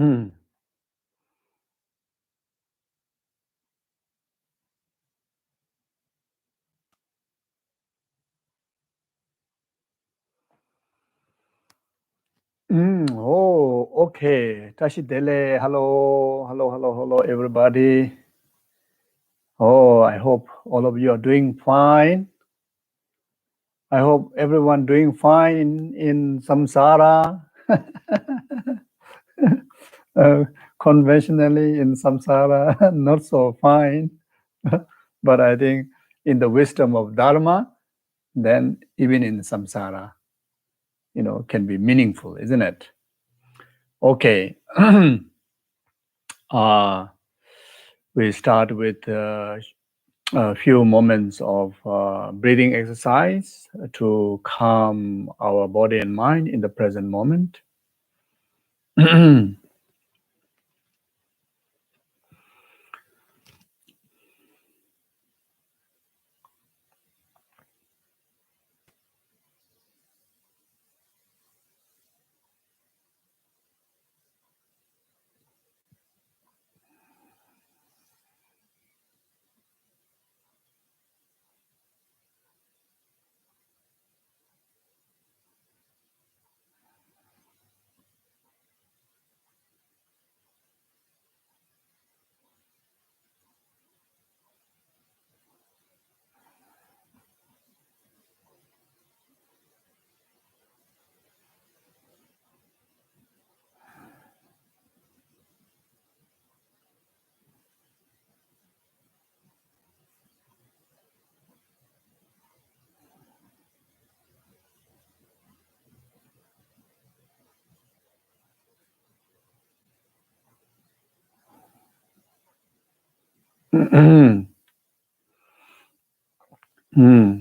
Oh, okay. Tashi Dele, hello, everybody. Oh, I hope all of you are doing fine. I hope everyone doing fine in samsara. Conventionally in samsara, not so fine. But I think in the wisdom of Dharma, then even in samsara, can be meaningful, isn't it? Okay. We start with a few moments of breathing exercise to calm our body and mind in the present moment.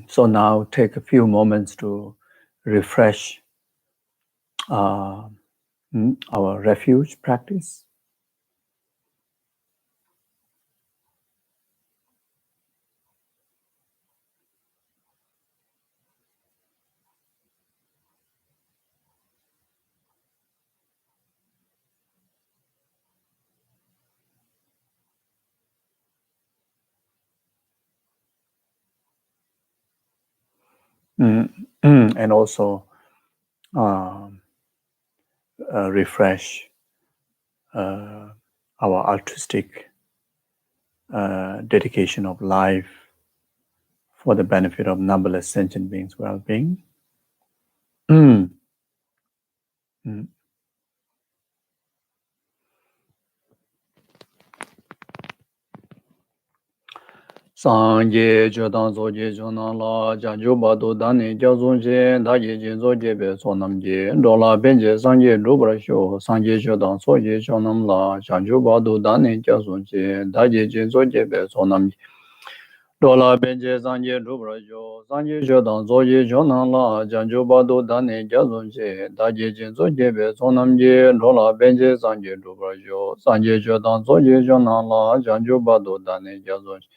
So now take a few moments to refresh our refuge practice. And also refresh our altruistic dedication of life for the benefit of numberless sentient beings' well-being. Sanje Jodan Zoje Jonala Janjo Bado Dani Jazonje Daje Jinzoje Be Sonamje Dola Benje Sanje Dubrasho Sanje Jodan Soje Jonamla Janjo Bado Dani Jazonje Daje Jinzoje Be Sonamje Dola Benje Sanje Dubrasho Sanje Jodan Zoje Jonala Janjo Bado Dani Jazonje Daje Jinzoje Be Sonamje Dola Benje Sanje Dubrasho Sanje Jodan Zoje Jonala Janjo Bado Dani Jazonje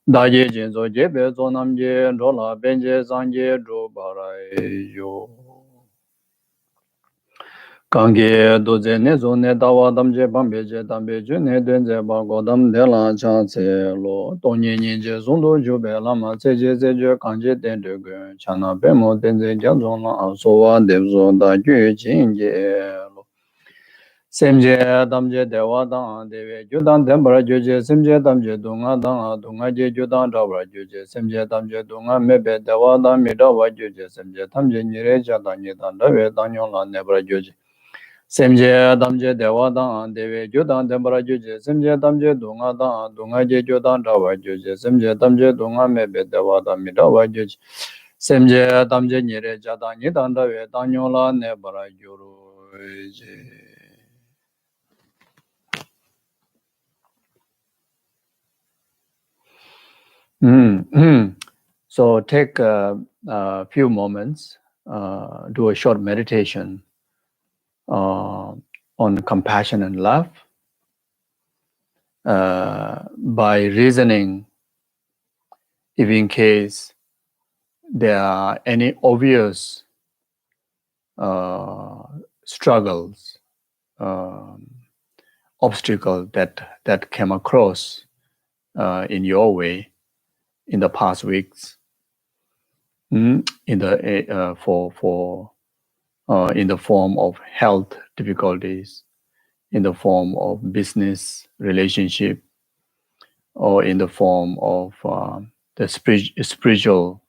Daje Jinzo Jebe Zonamje Dola Benje Sanje Dubarai Yo Kange Doze Nezo Ne Dawa Damje Bambeje Dambe June Denze Bagodam Dela Chanse Lo Tonye Ninje Zondo Jube Lama Seje Seje Kanje Dende Chana Bemo Denze Jazona Asowa Devzo Da Ju Jinje Semje damje dewa dang dewe judan dembara juje semje damje dunga dang dunga je judan dabara juje semje damje dunga mebe dewa dang mi dawa juje semje damje nire jada nidan dawe danyon la nebara juje semje damje dewa dang dewe judan dembara juje semje damje dunga dang dunga je judan dawa juje semje damje dunga mebe dewa dang mi dawa juje semje damje nire jada nidan dawe danyon la nebara juje. So take a few moments, do a short meditation on compassion and love by reasoning if in case there are any obvious struggles obstacle that came across in your way in the past weeks, in the in the form of health difficulties, in the form of business relationship, or in the form of the spiritual,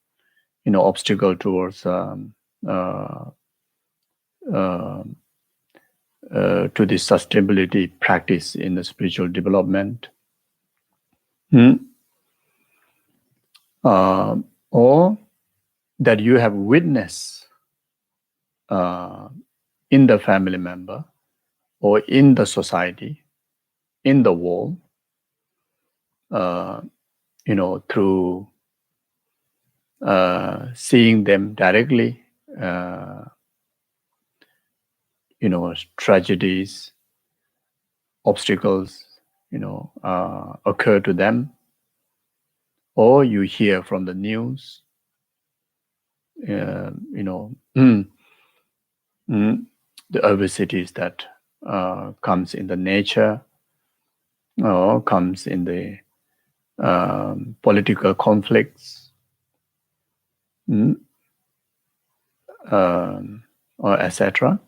obstacle towards to the sustainability practice in the spiritual development, or that you have witnessed in the family member or in the society, in the world, through seeing them directly, tragedies, obstacles, occur to them, or you hear from the news, the adversities that comes in the nature or comes in the political conflicts, or etc.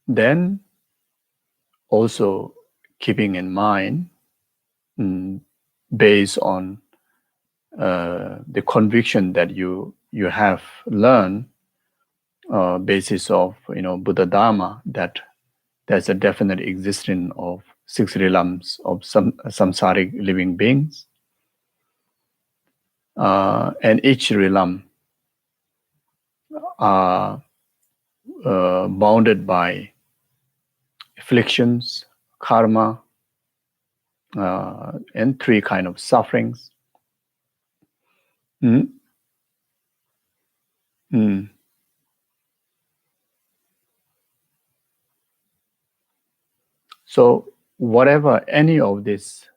Then also keeping in mind, based on the conviction that you have learned, basis of Buddha Dharma, that there's a definite existence of 6 realms of samsaric living beings, and each realm are bounded by afflictions, karma, and 3 kind of sufferings. So whatever any of these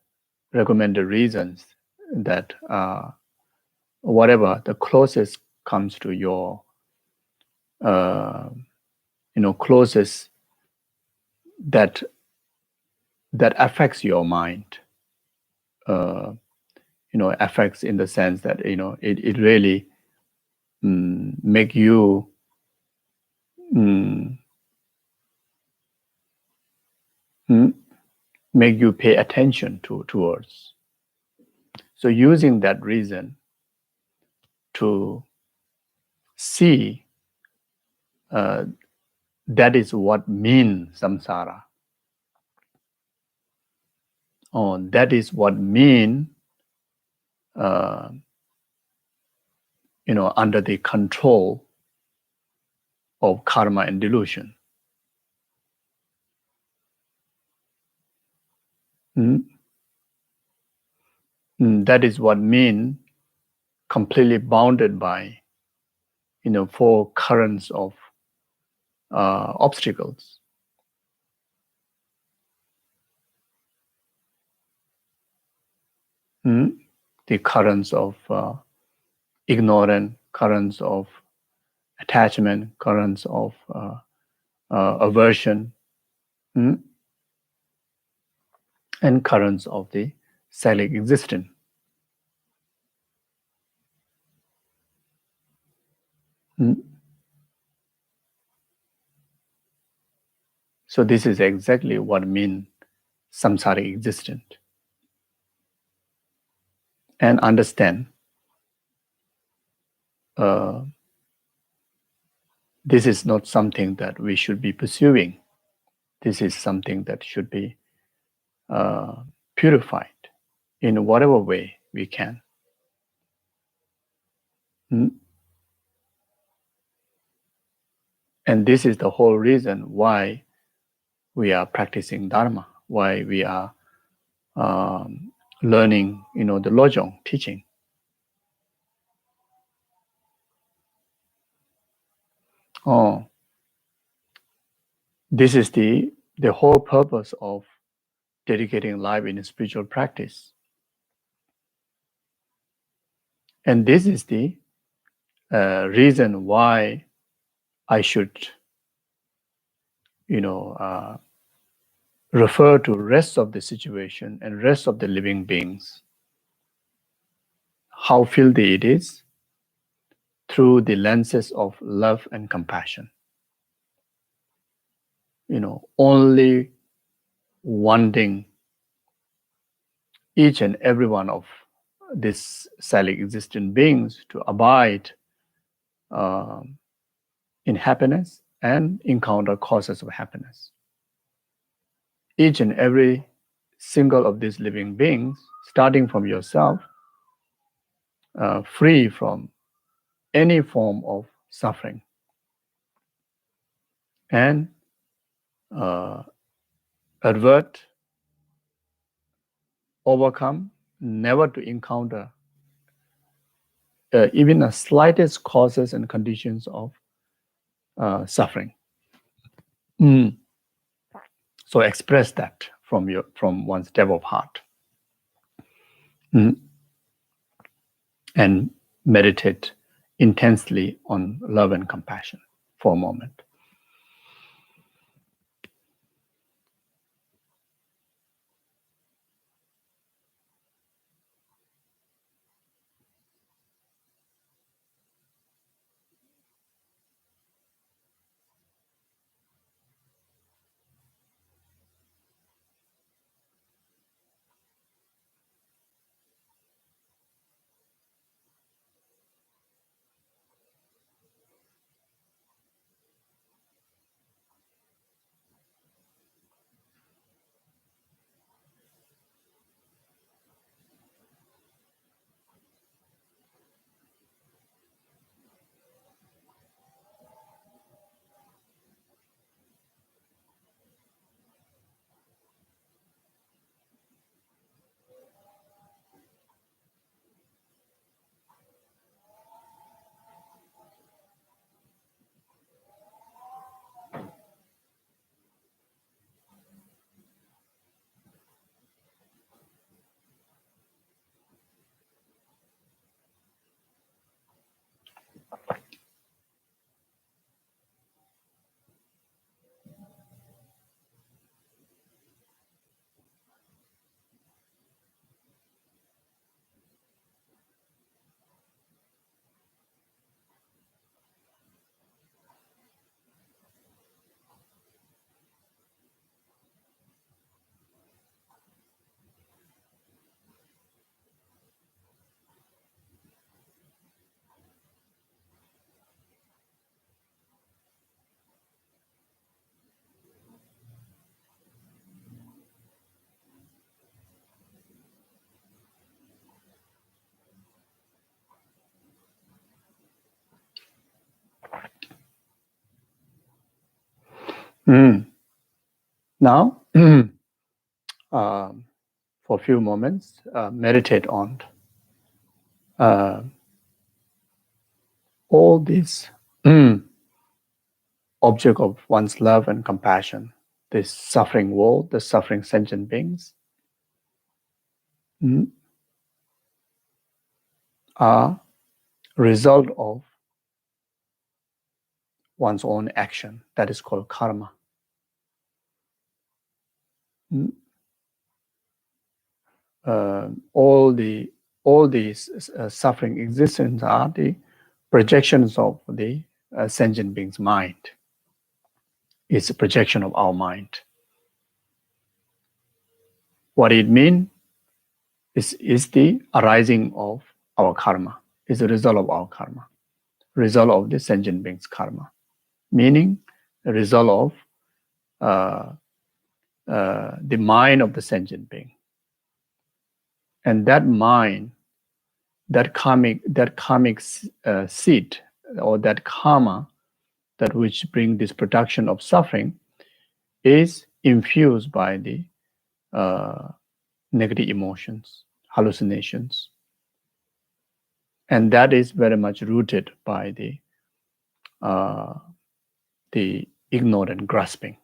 recommended reasons, that whatever the closest comes to your closest that affects your mind, affects in the sense that it really make you make you pay attention towards. So using that reason to see that is what means samsara, or that is what mean under the control of karma and delusion. That is what mean completely bounded by 4 currents of obstacles. The currents of ignorance, currents of attachment, currents of aversion, and currents of the cyclic existence. So this is exactly what means samsaric existence. And understand this is not something that we should be pursuing. This is something that should be purified in whatever way we can. And this is the whole reason why we are practicing Dharma, why we are learning, the Lojong teaching. This is the whole purpose of dedicating life in a spiritual practice. And this is the reason why I should, refer to rest of the situation and rest of the living beings, how filthy it is, through the lenses of love and compassion. Only wanting each and every one of these cyclic existing beings to abide in happiness and encounter causes of happiness. Each and every single of these living beings, starting from yourself, free from any form of suffering, and avert, overcome, never to encounter even the slightest causes and conditions of suffering. So express that from one's depth of heart, and meditate intensely on love and compassion for a moment. Now, for a few moments, meditate on all these object of one's love and compassion, this suffering world, the suffering sentient beings, are result of one's own action. That is called karma. All these suffering existence are the projections of the sentient being's mind. It's a projection of our mind. What it means is the arising of our karma, is a result of our karma, result of the sentient being's karma, meaning the result of the mind of the sentient being. And that mind, that karmic seed, or that karma, that which bring this production of suffering, is infused by the negative emotions, hallucinations. And that is very much rooted by the ignorant grasping.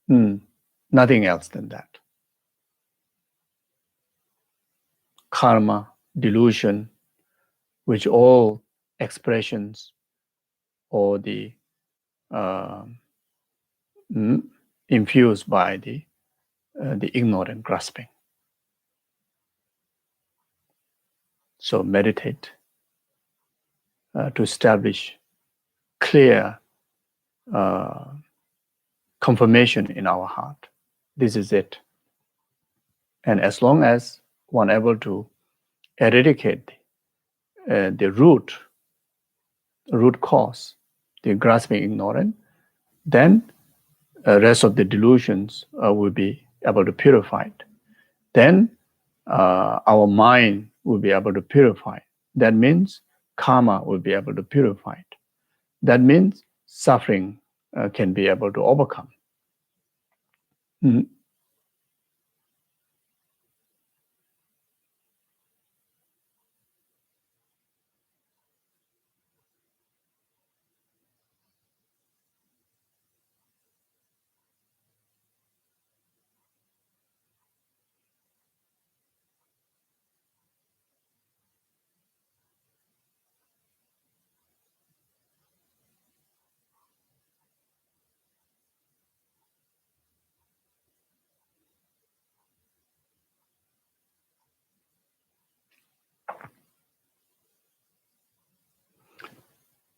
Nothing else than that. Karma, delusion, which all expressions or the infused by the ignorant grasping. So meditate to establish clear confirmation in our heart. This is it. And as long as one able to eradicate the root cause, the grasping ignorance, then rest of the delusions will be able to purify it. Then our mind will be able to purify it. That means karma will be able to purify it. That means suffering can be able to overcome.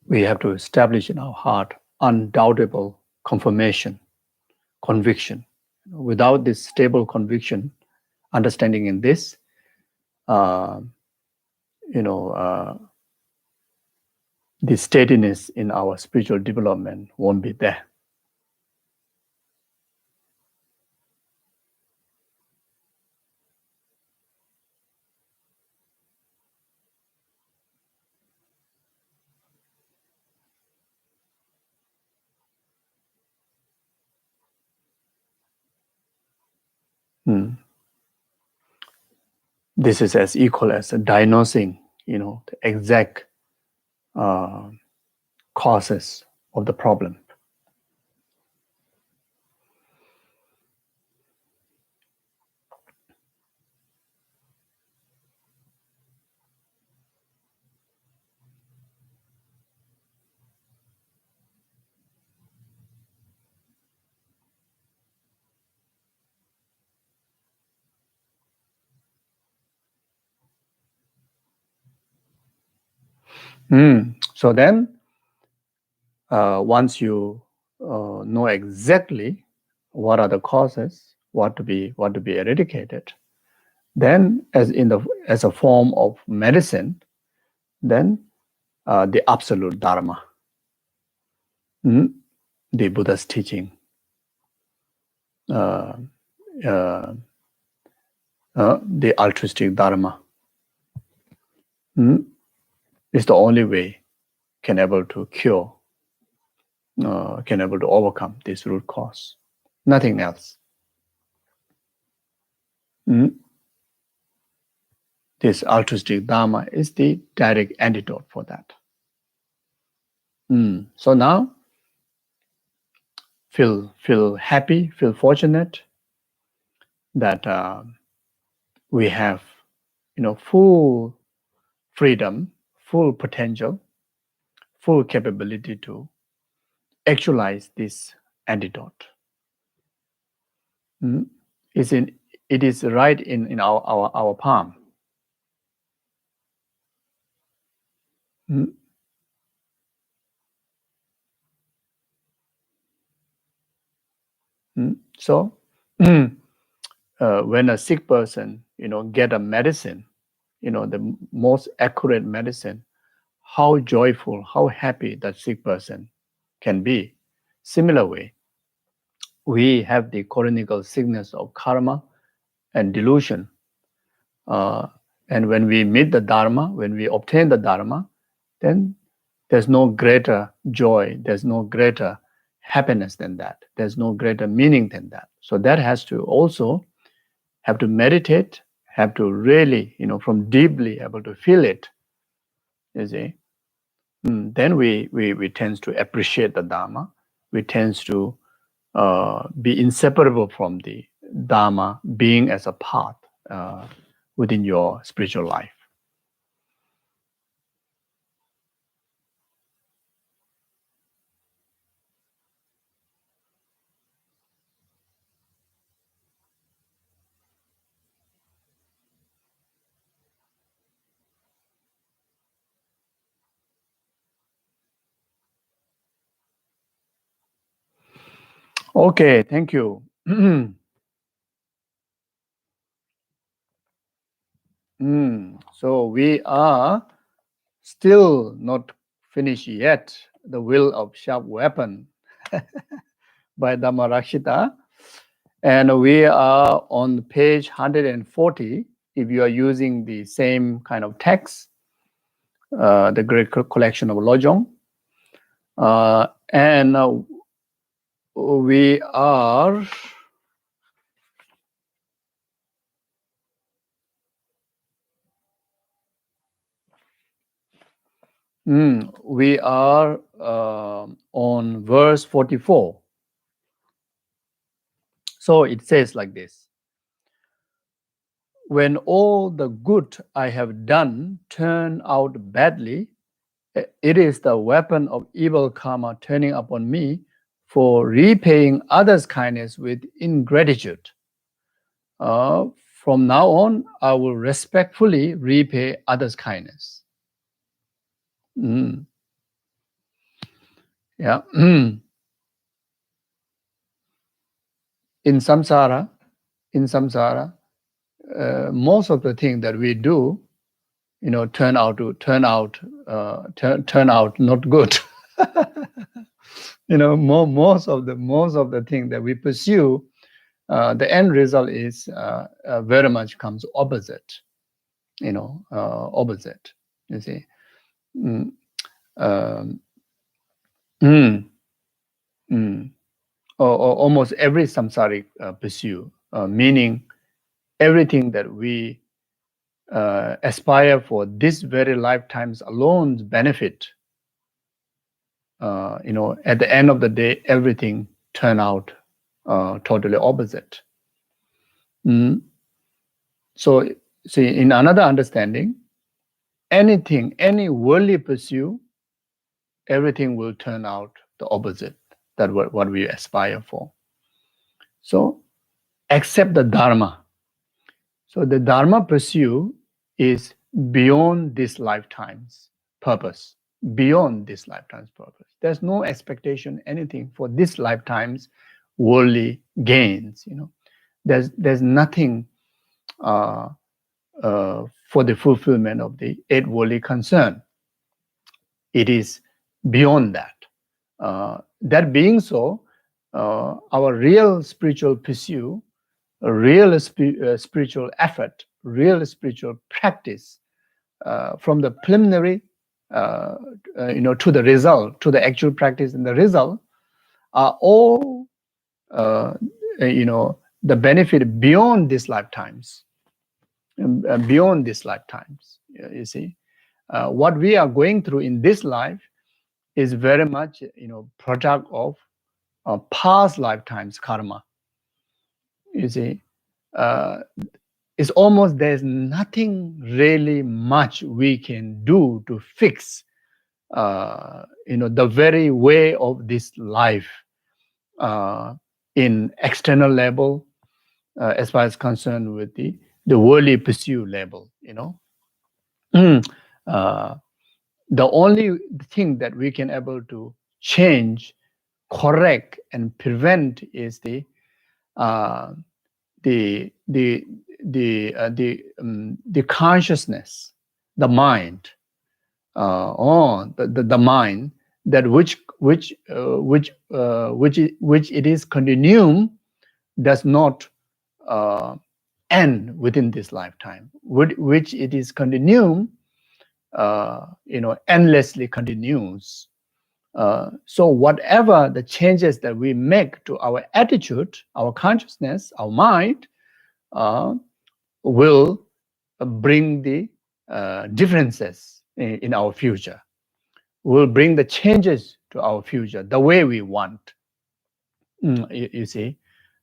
We have to establish in our heart undoubtable confirmation, conviction. Without this stable conviction, understanding in this, the steadiness in our spiritual development won't be there. This is as equal as diagnosing, the exact causes of the problem. So then, once you know exactly what are the causes, what to be eradicated, then as a form of medicine, then the absolute Dharma, the Buddha's teaching, the altruistic Dharma, is the only way can able to cure, can able to overcome this root cause. Nothing else. This altruistic Dharma is the direct antidote for that. So now, feel happy, feel fortunate that we have, full freedom, full potential, full capability to actualize this antidote. It is right in our palm. So when a sick person, get a medicine, the most accurate medicine, how joyful, how happy that sick person can be. Similar way, we have the chronic sickness of karma and delusion. And when we meet the Dharma, when we obtain the Dharma, then there's no greater joy, there's no greater happiness than that. There's no greater meaning than that. So that has to also have to meditate, have to really, from deeply able to feel it, you see. Then we tend to appreciate the Dharma. We tend to be inseparable from the Dharma, being as a path within your spiritual life. Okay, thank you. So we are still not finished yet. The Will of Sharp Weapon by Dhammarakshita. And we are on page 140. If you are using the same kind of text, the Great Collection of Lojong. And we are on verse 44. So it says like this: when all the good I have done turn out badly, it is the weapon of evil karma turning upon me for repaying others' kindness with ingratitude. From now on, I will respectfully repay others' kindness. Yeah. In samsara, most of the things that we do, turn out not good. Most of the things that we pursue, the end result is very much comes opposite. Opposite. You see. Or almost every samsaric pursue, meaning everything that we aspire for this very lifetime's alone benefit, at the end of the day, everything turn out totally opposite. So, see, in another understanding, any worldly pursuit, everything will turn out the opposite that what we aspire for. So, except the Dharma. So the Dharma pursuit is beyond this lifetime's purpose. Beyond this lifetime's purpose. There's no expectation, anything for this lifetime's worldly gains. There's nothing for the fulfillment of the 8 worldly concern. It is beyond that. That being so, our real spiritual pursuit, a real spiritual effort, real spiritual practice, from the preliminary, to the result, to the actual practice and the result, are all, the benefit beyond these lifetimes. Beyond these lifetimes, you see, what we are going through in this life is very much, product of past lifetimes karma. You see, it's almost there's nothing really much we can do to fix, the very way of this life in external level, as far as concerned with the worldly pursuit level. The only thing that we can able to change, correct, and prevent is the consciousness, the mind, the mind that which it is continuum does not end within this lifetime, which it is continuum, endlessly continues. So whatever the changes that we make to our attitude, our consciousness, our mind, will bring the differences in our future, will bring the changes to our future the way we want. You see.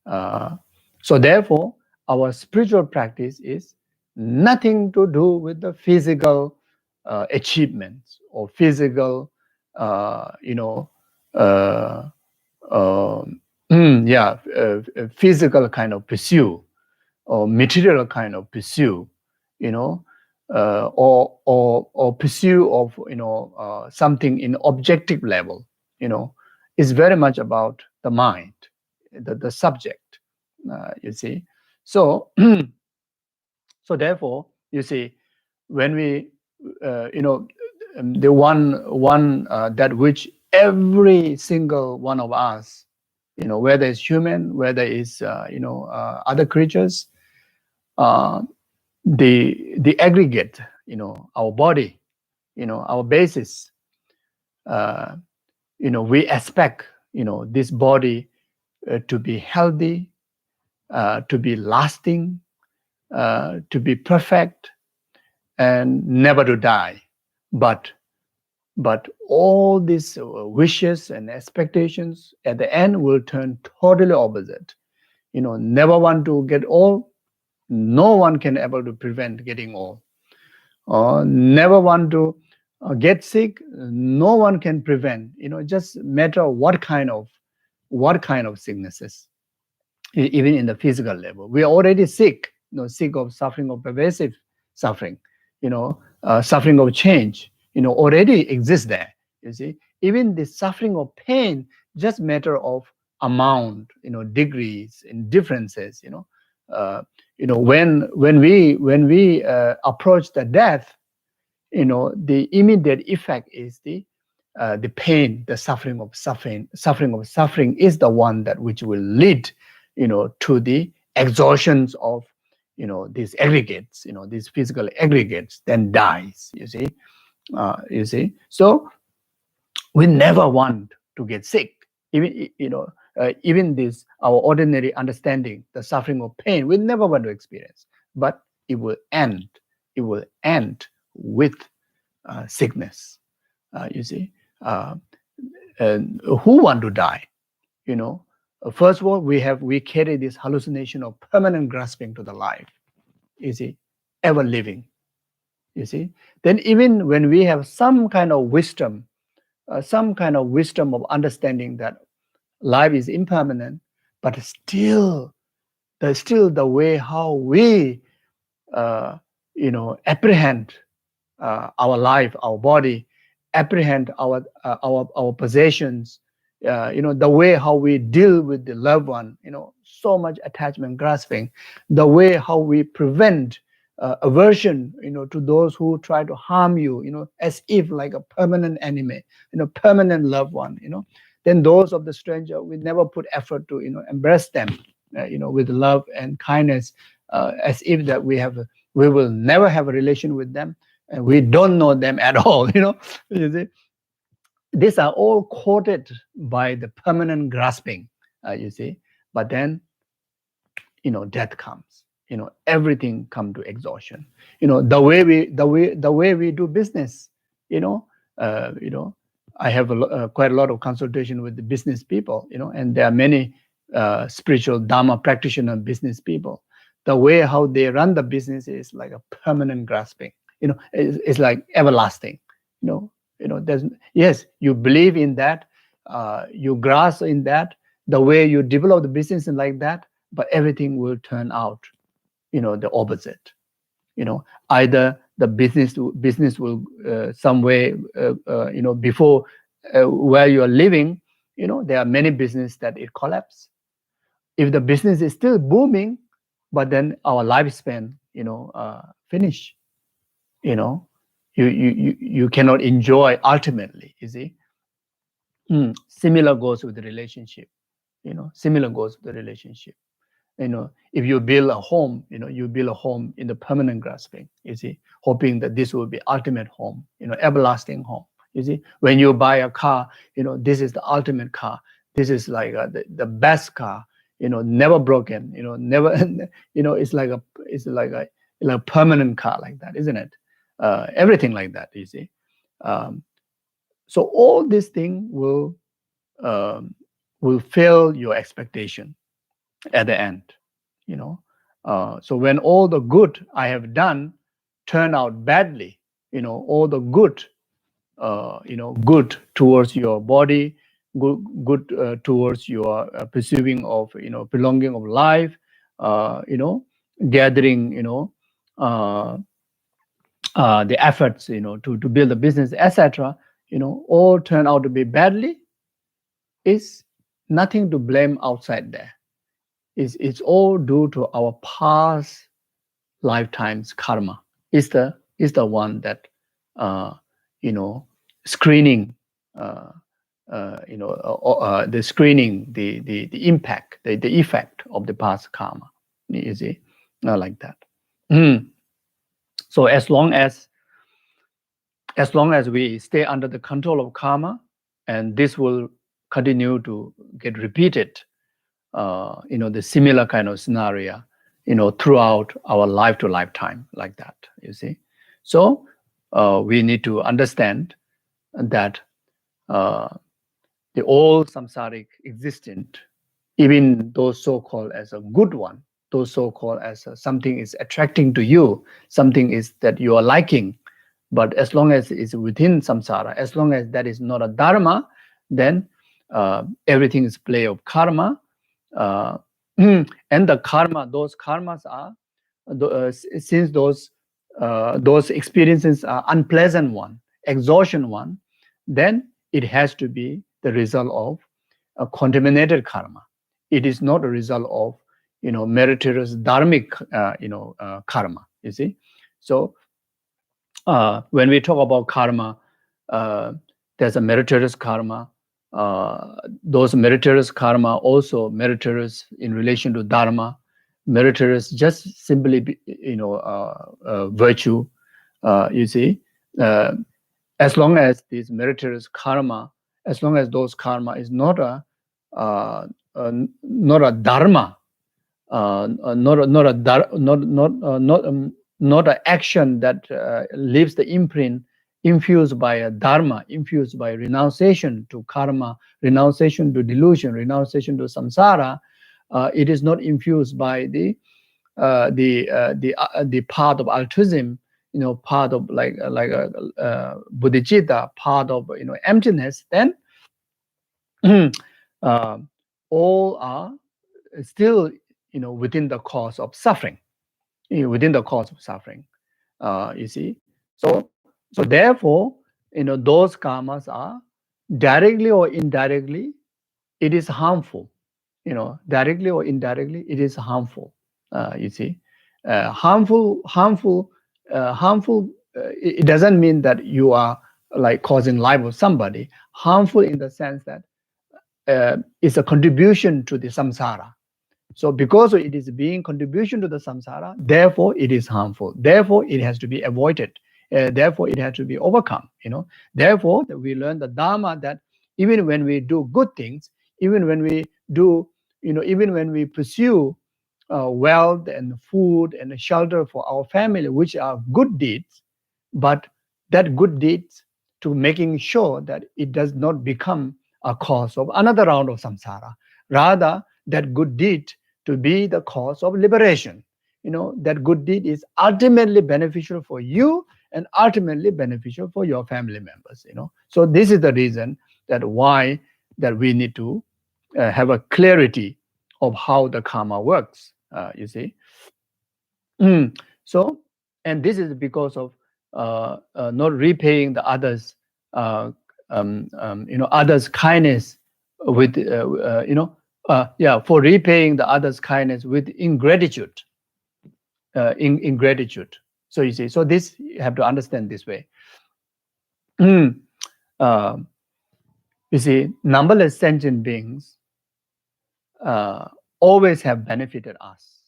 So therefore, our spiritual practice is nothing to do with the physical achievements or physical, you know, uh, uh, physical kind of pursuit or material kind of pursuit, you know, or pursue of something in objective level, is very much about the mind, the subject, you see. So so therefore, you see, when we the one that which every single one of us, whether it's human, whether it's other creatures, uh, the aggregate, our body, our basis, uh, we expect, this body to be healthy, to be lasting, to be perfect, and never to die. But all these wishes and expectations at the end will turn totally opposite. Never want to get old. No one can able to prevent getting old. Never want to get sick. No one can prevent. Just matter what kind of sicknesses, even in the physical level. We are already sick. Sick of suffering, of pervasive suffering. Suffering of change. Already exists there. You see, even the suffering of pain just matter of amount. Degrees and differences. When we approach the death, the immediate effect is the pain, the suffering is the one that which will lead, to the exhaustions of, these aggregates, these physical aggregates, then dies. You see. So we never want to get sick. Even this our ordinary understanding, the suffering of pain, we never want to experience. But it will end. It will end with sickness. You see, and who want to die? First of all, we carry this hallucination of permanent grasping to the life. You see, ever living. You see, then even when we have some kind of wisdom, of understanding that life is impermanent, but still the way how we apprehend our life, our body, apprehend our possessions, the way how we deal with the loved one, so much attachment grasping, the way how we prevent aversion, to those who try to harm you, as if like a permanent enemy, permanent loved one, then those of the stranger, we never put effort to, embrace them, with love and kindness, as if that we will never have a relation with them, and we don't know them at all. You see, these are all quoted by the permanent grasping. You see, but then death comes. Everything come to exhaustion. The way we do business. You know, I have quite a lot of consultation with the business people. And there are many spiritual Dharma practitioner business people. The way how they run the business is like a permanent grasping. It's like everlasting. There's, yes, you believe in that, you grasp in that, the way you develop the business and like that, but everything will turn out, the opposite. Either the business will some way, before where you are living, there are many business that it collapse. If the business is still booming, but then our lifespan, finish. You cannot enjoy ultimately. You see, similar goes with the relationship. Similar goes with the relationship. If you build a home, you build a home in the permanent grasping. You see, hoping that this will be ultimate home, everlasting home. You see, when you buy a car, this is the ultimate car. This is like the best car. Never broken. Never. It's like a permanent car like that, isn't it? Everything like that. You see. So all this thing will will fail your expectation at the end. So when all the good I have done turn out badly, all the good, good towards your body, good towards your pursuing of, belonging of life, gathering, uh, the efforts, to build a business, etc., all turn out to be badly, is nothing to blame outside there. It's all due to our past lifetimes karma. Is the one that screening, the screening, the impact, the effect of the past karma. You see, not like that. So as long as we stay under the control of karma, and this will continue to get repeated, the similar kind of scenario, throughout our life to lifetime, like that, you see. So we need to understand that the all samsaric existent, even those so-called as a good one, those so-called as something is attracting to you, something is that you are liking, but as long as it's within samsara, as long as that is not a dharma, then everything is play of karma. And the karma, those karmas are, since those experiences are unpleasant one, exhaustion one, then it has to be the result of a contaminated karma. It is not a result of, meritorious dharmic, karma. You see, so when we talk about karma, there's a meritorious karma. Those meritorious karma also meritorious in relation to dharma, meritorious just simply, virtue. You see, as long as this meritorious karma, as long as those karma is not a dharma, not an action that leaves the imprint infused by a dharma, infused by renunciation to karma, renunciation to delusion, renunciation to samsara. It is not infused by the part of altruism, part of like bodhicitta, part of emptiness. Then all are still within the cause of suffering, within the cause of suffering. You see, so therefore, those karmas are directly or indirectly, it is harmful. Directly or indirectly, it is harmful. You see, harmful. It doesn't mean that you are like causing life of somebody. Harmful in the sense that it's a contribution to the samsara. So because it is being contribution to the samsara, therefore it is harmful. Therefore it has to be avoided. Therefore it has to be overcome. Therefore we learn the Dharma that even when we do good things, even when we do, even when we pursue wealth and food and shelter for our family, which are good deeds, but that good deeds to making sure that it does not become a cause of another round of samsara. Rather, that good deed to be the cause of liberation. That good deed is ultimately beneficial for you and ultimately beneficial for your family members. So this is the reason that why that we need to have a clarity of how the karma works. You see, so, and this is because of not repaying the others, others' kindness with, for repaying the others' kindness with ingratitude, ingratitude. So you see, so this you have to understand this way. You see, numberless sentient beings always have benefited us.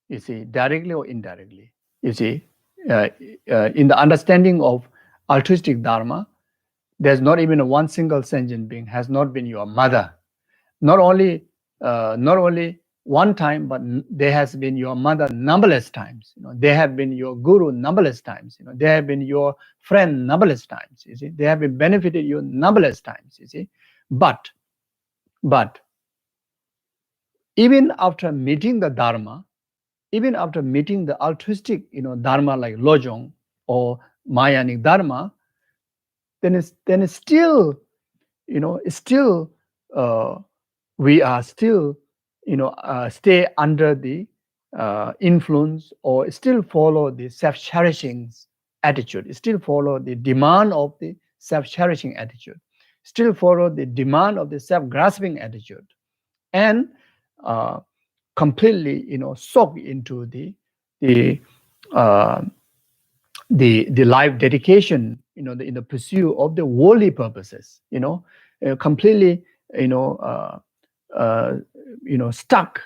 You see, directly or indirectly. You see, in the understanding of altruistic dharma, there's not even one single sentient being has not been your mother. Not only one time, but they has been your mother numberless times. They have been your guru numberless times. They have been your friend numberless times. You see, they have been benefited you numberless times. You see, but But even after meeting the Dharma, even after meeting the altruistic, Dharma like Lojong or Mahayanic Dharma, then it's still, still we are still, stay under the influence, or still follow the self-cherishing attitude, still follow the demand of the self-cherishing attitude, still follow the demand of the self-grasping attitude, and completely, soak into uh, the life dedication, in the pursuit of the worldly purposes, completely, you know, uh, uh, stuck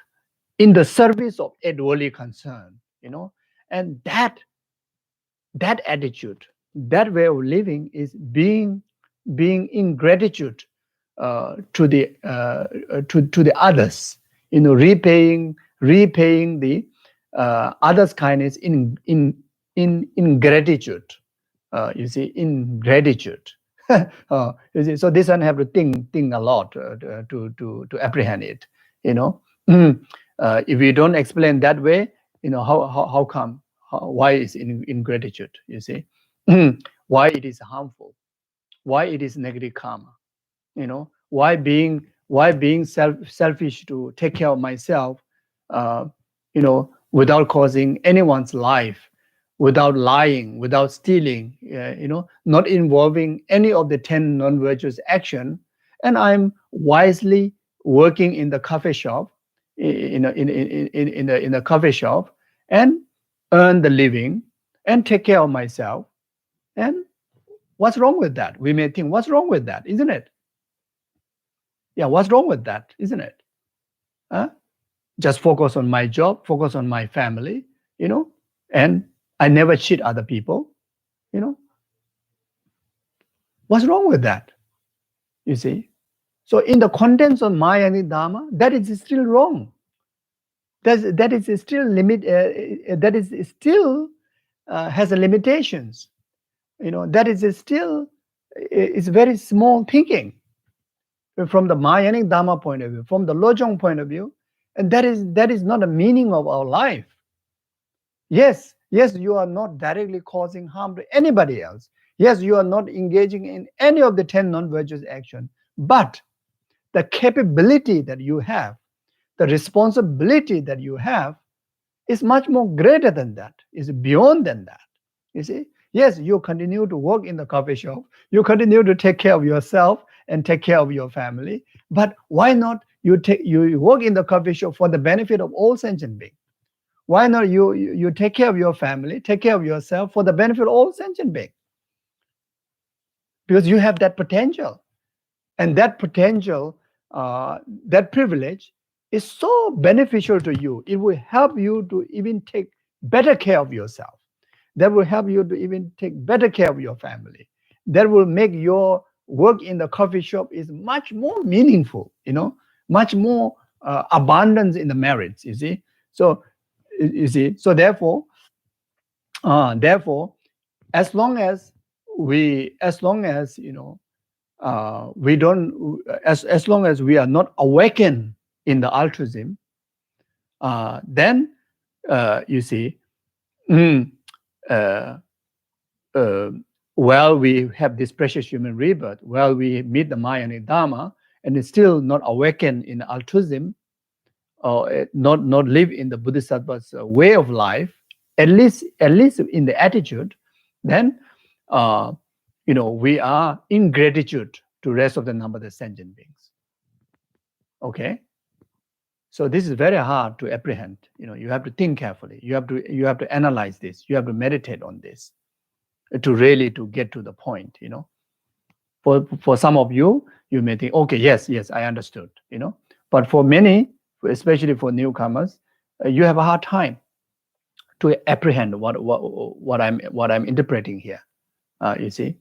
in the service of a worldly concern, and that attitude, that way of living is being in gratitude to the others, repaying the others' kindness in gratitude. You see, in gratitude. You see, so this one have to think a lot to apprehend it. If we don't explain that way, how come? Why is in gratitude? You see, why it is harmful? Why it is negative karma? Why being selfish to take care of myself, uh, without causing anyone's life, without lying, without stealing, not involving any of the 10 non-virtuous action, and I'm wisely working in the coffee shop, in the coffee shop, and earn the living and take care of myself. And what's wrong with that? We may think, what's wrong with that, isn't it? Yeah, what's wrong with that, isn't it? Just focus on my job, focus on my family, and I never cheat other people, What's wrong with that? You see? So in the contents of Mahayana Dharma, that is still wrong. That is still that is still has limitations. That is still is very small thinking from the Mahayanic Dharma point of view, from the Lojong point of view, and that is not the meaning of our life. Yes, you are not directly causing harm to anybody else. Yes, you are not engaging in any of the 10 non-virtuous action, but the capability that you have, the responsibility that you have is much more greater than that, is beyond than that. You see? Yes, you continue to work in the coffee shop, you continue to take care of yourself and take care of your family, but why not you work in the coffee shop for the benefit of all sentient beings? Why not you take care of your family, take care of yourself for the benefit of all sentient beings? Because you have that potential. And that potential, that privilege is so beneficial to you. It will help you to even take better care of yourself. That will help you to even take better care of your family. That will make your work in the coffee shop is much more meaningful, much more abundance in the merits, you see. So, therefore, as long as we don't, as long as we are not awakened in the altruism, then you see, while we have this precious human rebirth, while we meet the Mahayana Dharma, and it's still not awakened in altruism, or not live in the Bodhisattva's way of life, at least in the attitude, then we are in gratitude to rest of the number of the sentient beings. Okay, so this is very hard to apprehend. You have to think carefully. You have to analyze this. You have to meditate on this to really to get to the point. For some of you, you may think, okay, yes, I understood. But for many, especially for newcomers, you have a hard time to apprehend what I'm interpreting here. You see,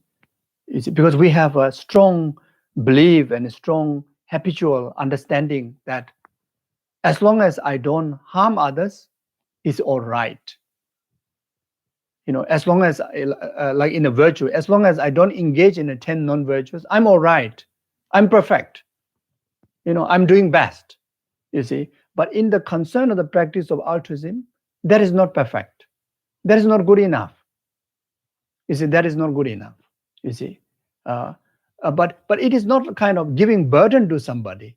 because we have a strong belief and a strong habitual understanding that as long as I don't harm others, it's all right. As long as, like in a virtue, as long as I don't engage in the 10 non-virtues, I'm all right. I'm perfect. I'm doing best, you see. But in the concern of the practice of altruism, that is not perfect. That is not good enough. You see, that is not good enough. You see, but it is not kind of giving burden to somebody.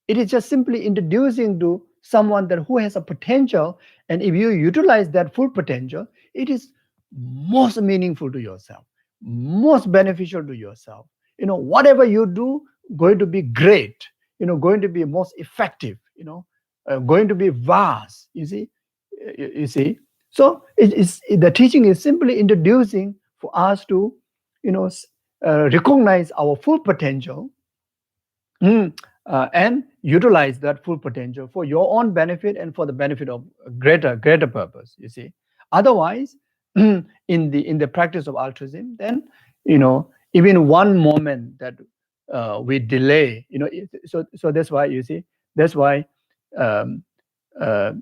It is just simply introducing to someone that who has a potential, and if you utilize that full potential, it is most meaningful to yourself, most beneficial to yourself. Whatever you do, going to be great. Going to be most effective. Going to be vast. You see, you see. So the teaching is simply introducing for us to, recognize our full potential. And utilize that full potential for your own benefit and for the benefit of greater purpose. You see, otherwise, in the practice of altruism, then even one moment that we delay, so that's why you see, that's why um, uh,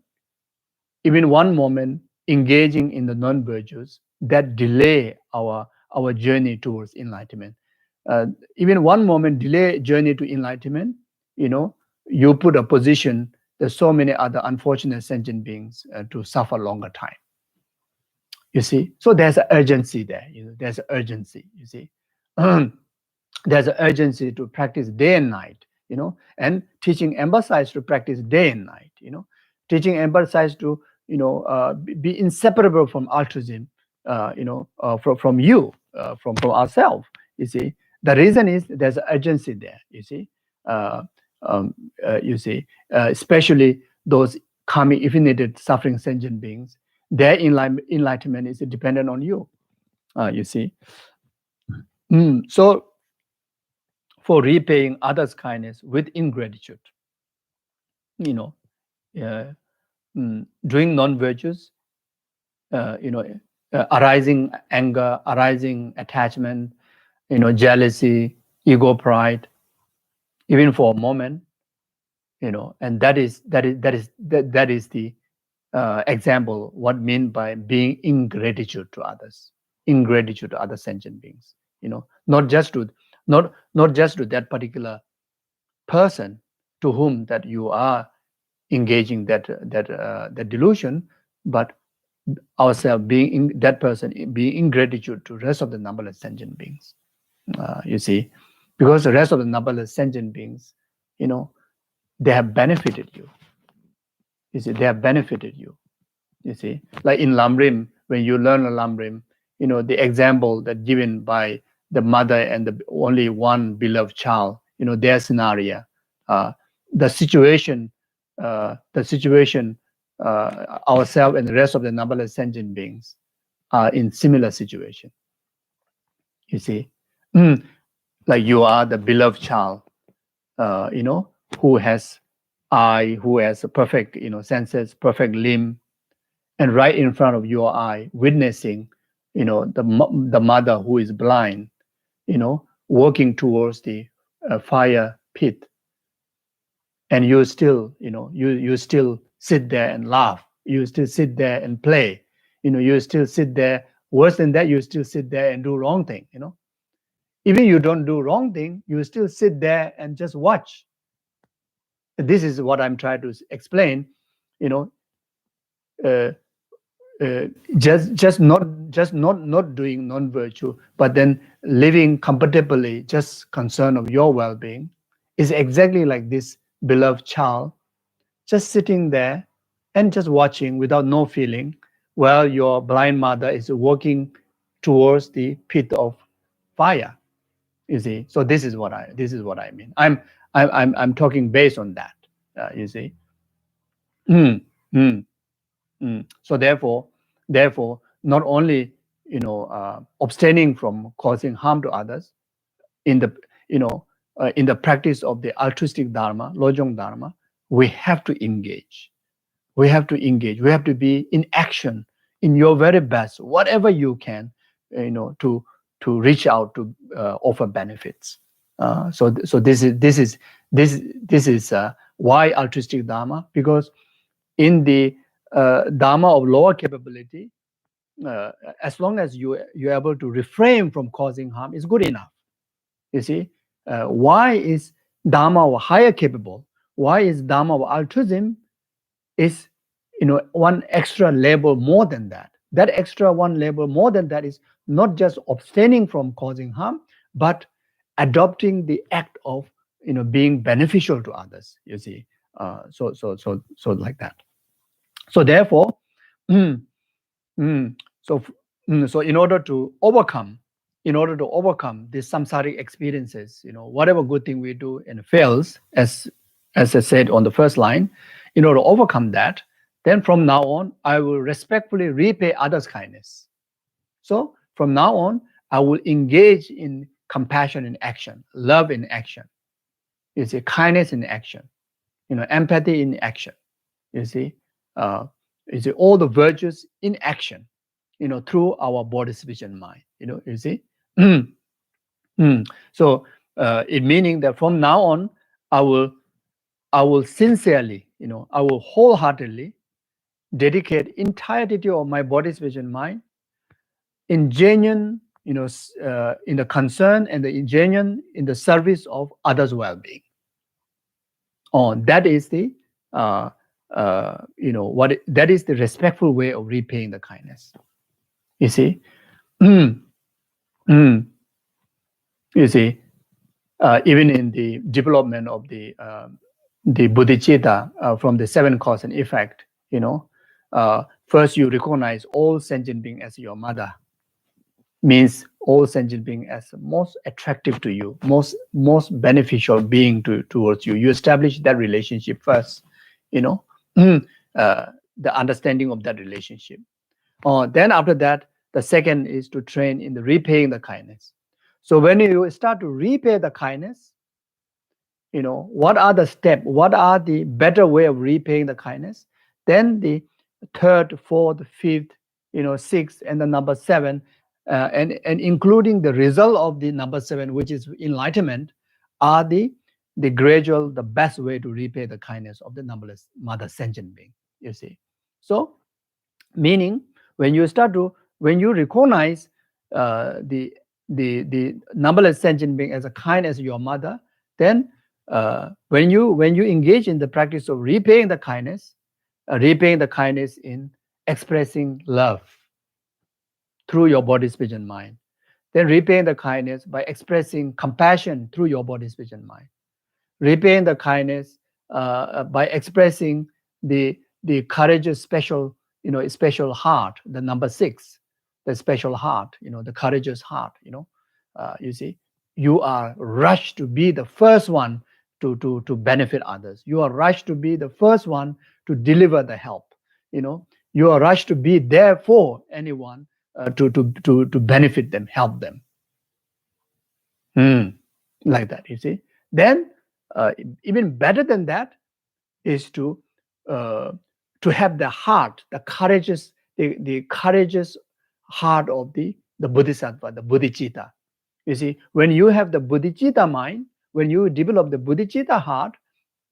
even one moment engaging in the non-virtues that delay our journey towards enlightenment. Even one moment delay journey to enlightenment, you put a position there's so many other unfortunate sentient beings to suffer longer time. You see, so there's an urgency there. There's an urgency. You see, there's an urgency to practice day and night. And teaching emphasize to practice day and night. Teaching emphasize to be inseparable from altruism. From you, from ourselves. You see, the reason is there's an urgency there. You see, especially those karmic infinited suffering sentient beings, their enlightenment is dependent on you. You see, so for repaying others' kindness with ingratitude, doing non-virtues, arising anger, arising attachment, jealousy, ego, pride, even for a moment, and that is the example what mean by being ingratitude to others, ingratitude to other sentient beings. Not just to that particular person to whom that you are engaging that delusion, but ourselves being that person, being ingratitude to rest of the numberless sentient beings. You see, because the rest of the numberless sentient beings, they have benefited you. You see, they have benefited you. You see, like in Lamrim, when you learn a Lamrim, the example that given by the mother and the only one beloved child, their scenario, the situation, ourselves and the rest of the numberless sentient beings are in similar situation. You see, like you are the beloved child, who has eye, who has a perfect, senses, perfect limb, and right in front of your eye, witnessing, the mother who is blind, walking towards the fire pit, and you still, you still sit there and laugh. You still sit there and play. You still sit there. Worse than that, you still sit there and do wrong thing. Even you don't do wrong thing, you still sit there and just watch. This is what I'm trying to explain. Just not doing non-virtue, but then living comfortably, just concern of your well-being, is exactly like this beloved child, just sitting there and just watching without no feeling, while your blind mother is walking towards the pit of fire. You see, so this is what I mean. I'm talking based on that. You see. So therefore, not only abstaining from causing harm to others in the in the practice of the altruistic Dharma, Lojong Dharma, we have to engage. We have to engage. We have to be in action, in your very best, whatever you can, to reach out to offer benefits. So this is why altruistic Dharma, because in the Dharma of lower capability, as long as you're able to refrain from causing harm, is good enough. You see, why is Dharma or higher capable. Why is Dharma or altruism is, one extra level more than that. That extra one level more than that is not just abstaining from causing harm, but adopting the act of, being beneficial to others. You see, so like that. So therefore, mm, mm, so so in order to overcome these samsaric experiences, whatever good thing we do and fails, as I said on the first line, in order to overcome that, then from now on, I will respectfully repay others' kindness. So from now on, I will engage in compassion in action, love in action. You see, kindness in action, empathy in action. You see, uh, you see all the virtues in action, through our body, speech, and mind. You see. So it meaning that from now on, I will I will sincerely, I will wholeheartedly dedicate entirety of my body, speech, and mind in genuine, in the concern and the genuine in the service of others' well-being. Oh, that is the, that is the respectful way of repaying the kindness. You see, mm, mm, you see, even in the development of the bodhicitta from the seven cause and effect, first you recognize all sentient being as your mother, means all sentient being as most attractive to you, most beneficial being towards you. You establish that relationship first, the understanding of that relationship. Then after that, the second is to train in the repaying the kindness. So when you start to repay the kindness, what are the steps, what are the better way of repaying the kindness? Then the third, fourth, fifth, sixth, and the number seven, and including the result of the number seven, which is enlightenment, are the gradual, the best way to repay the kindness of the numberless mother sentient being. You see, so meaning when you recognize the numberless sentient being as a kind as your mother, then when you engage in the practice of repaying the kindness in expressing love through your body, speech, and mind, then repaying the kindness by expressing compassion through your body, speech, and mind, repaying the kindness by expressing the courageous special heart, the number six, the special heart, the courageous heart. You see, you are rushed to be the first one to benefit others. You are rushed to be the first one to deliver the help. You are rushed to be there for anyone to benefit them, help them. Like that, you see. Then even better than that is to have the heart, the courageous heart of the bodhisattva, the bodhicitta. You see, when you have the bodhicitta mind, when you develop the bodhicitta heart,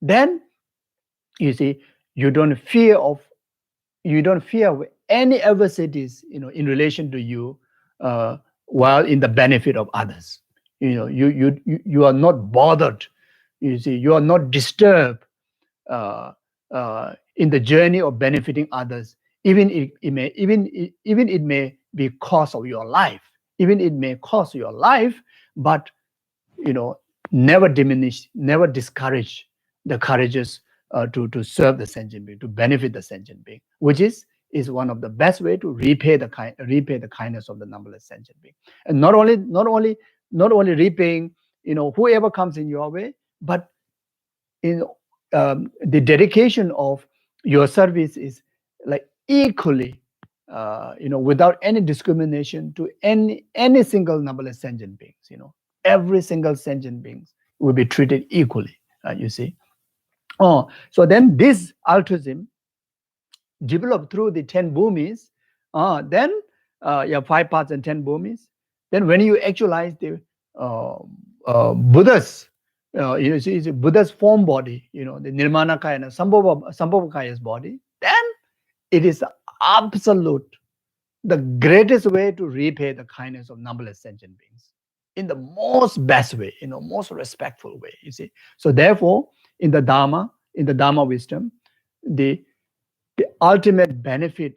then you see you don't fear of any adversities, in relation to you, while in the benefit of others. You are not bothered. You see, you are not disturbed in the journey of benefiting others, even it may be cost of your life, even it may cost your life, but never diminish, never discourage the courageous to serve the sentient being, to benefit the sentient being, which is one of the best way to repay the kindness of the numberless sentient being. And not only repaying, whoever comes in your way, but in the dedication of your service is like equally, without any discrimination to any single numberless sentient beings. Every single sentient beings will be treated equally. You see. So then this altruism developed through the 10 bhumis. Then you have 5 parts and 10 bhumis. Then when you actualize the Buddha's, see Buddha's form body, the Nirmanakaya and Sambhavakaya's body, then it is absolute, the greatest way to repay the kindness of numberless sentient beings. in the most best way, most respectful way, you see. So therefore, in the Dharma wisdom, the ultimate benefit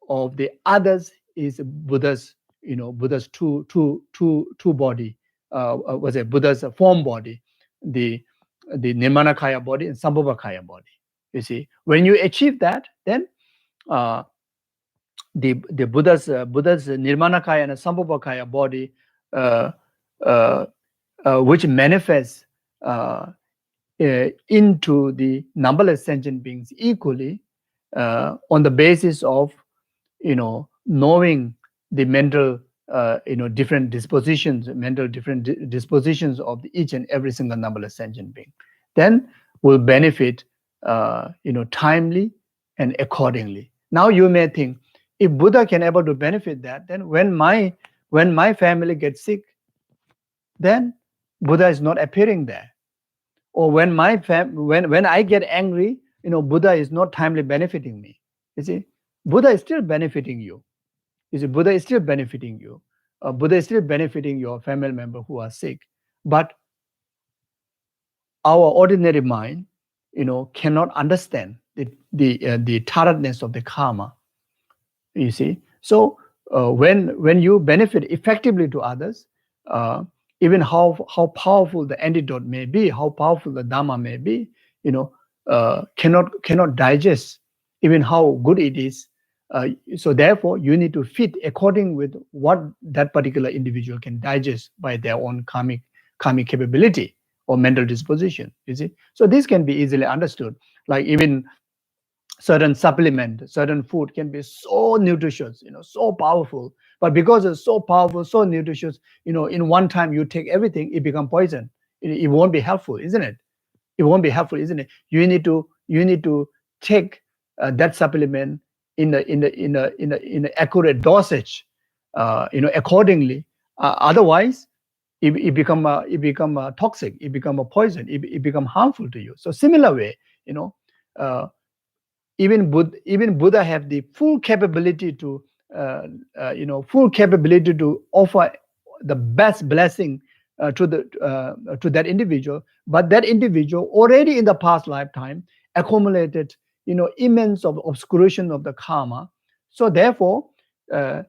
of the others is Buddha's, Buddha's two body, was it Buddha's form body, the Nirmanakaya body and Sambhogakaya body. You see, when you achieve that, then the Buddha's Nirmanakaya and Sambhogakaya body, which manifests into the numberless sentient beings equally, on the basis of knowing the mental different dispositions of each and every single numberless sentient being, then will benefit timely and accordingly. Now you may think, if Buddha can able to benefit that, then when my family gets sick, then Buddha is not appearing there. Or when when I get angry, Buddha is not timely benefiting me. You see, Buddha is still benefiting you. You see, Buddha is still benefiting you. Buddha is still benefiting your family member who are sick. But our ordinary mind, cannot understand the thoroughness of the karma. You see, so when you benefit effectively to others, even how powerful the antidote may be, how powerful the Dharma may be, cannot digest even how good it is. So therefore, you need to fit according with what that particular individual can digest by their own karmic capability or mental disposition. You see, so this can be easily understood. Like even certain supplement, certain food can be so nutritious, so powerful. But because it's so powerful, so nutritious, in one time you take everything, it becomes poison. It won't be helpful, isn't it? It won't be helpful, isn't it? You need to take that supplement in the accurate dosage, accordingly. Otherwise, it become toxic. It become a poison. It become harmful to you. So similar way, even Buddha have the full capability to offer the best blessing to that individual, but that individual already in the past lifetime accumulated immense of obscuration of the karma. So therefore, the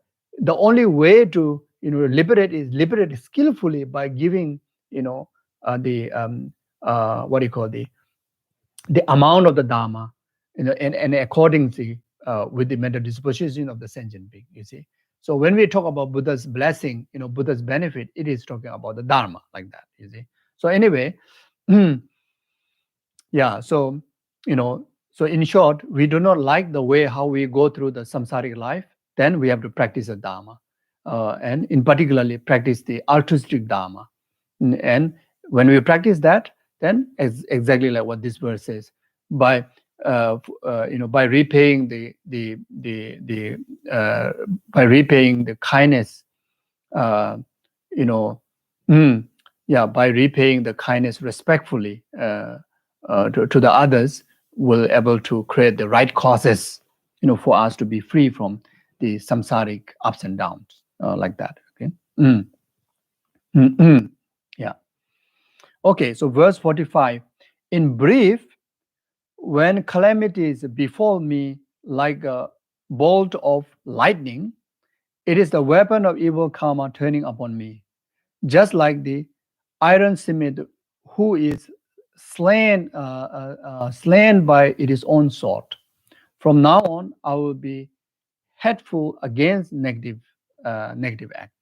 only way to liberate is liberate skillfully by giving the what do you call, the amount of the Dharma, and accordingly with the mental disposition of the sentient being. You see, so when we talk about Buddha's blessing, Buddha's benefit, it is talking about the Dharma, like that. You see, so anyway, yeah. So so in short, we do not like the way how we go through the samsaric life. Then we have to practice the Dharma, and in particularly practice the altruistic Dharma. And when we practice that, then exactly like what this verse says, by by repaying the by repaying the kindness, by repaying the kindness respectfully to the others, will able to create the right causes, for us to be free from the samsaric ups and downs, like that. Okay. Yeah. Okay, so verse 45. In brief, when calamities befall me like a bolt of lightning, it is the weapon of evil karma turning upon me, just like the iron smith who is slain by its own sword. From now on, I will be hateful against negative act.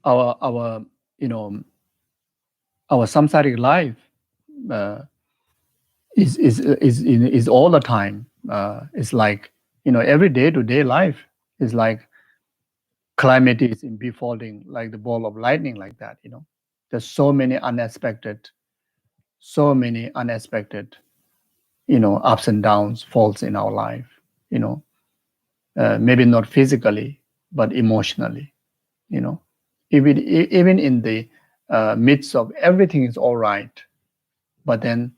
Our our samsaric life is all the time. It's like every day-to-day life is like calamities in befalling, like the ball of lightning, like that. There's so many unexpected ups and downs, faults in our life. Maybe not physically, but emotionally. Even in the midst of everything is all right, but then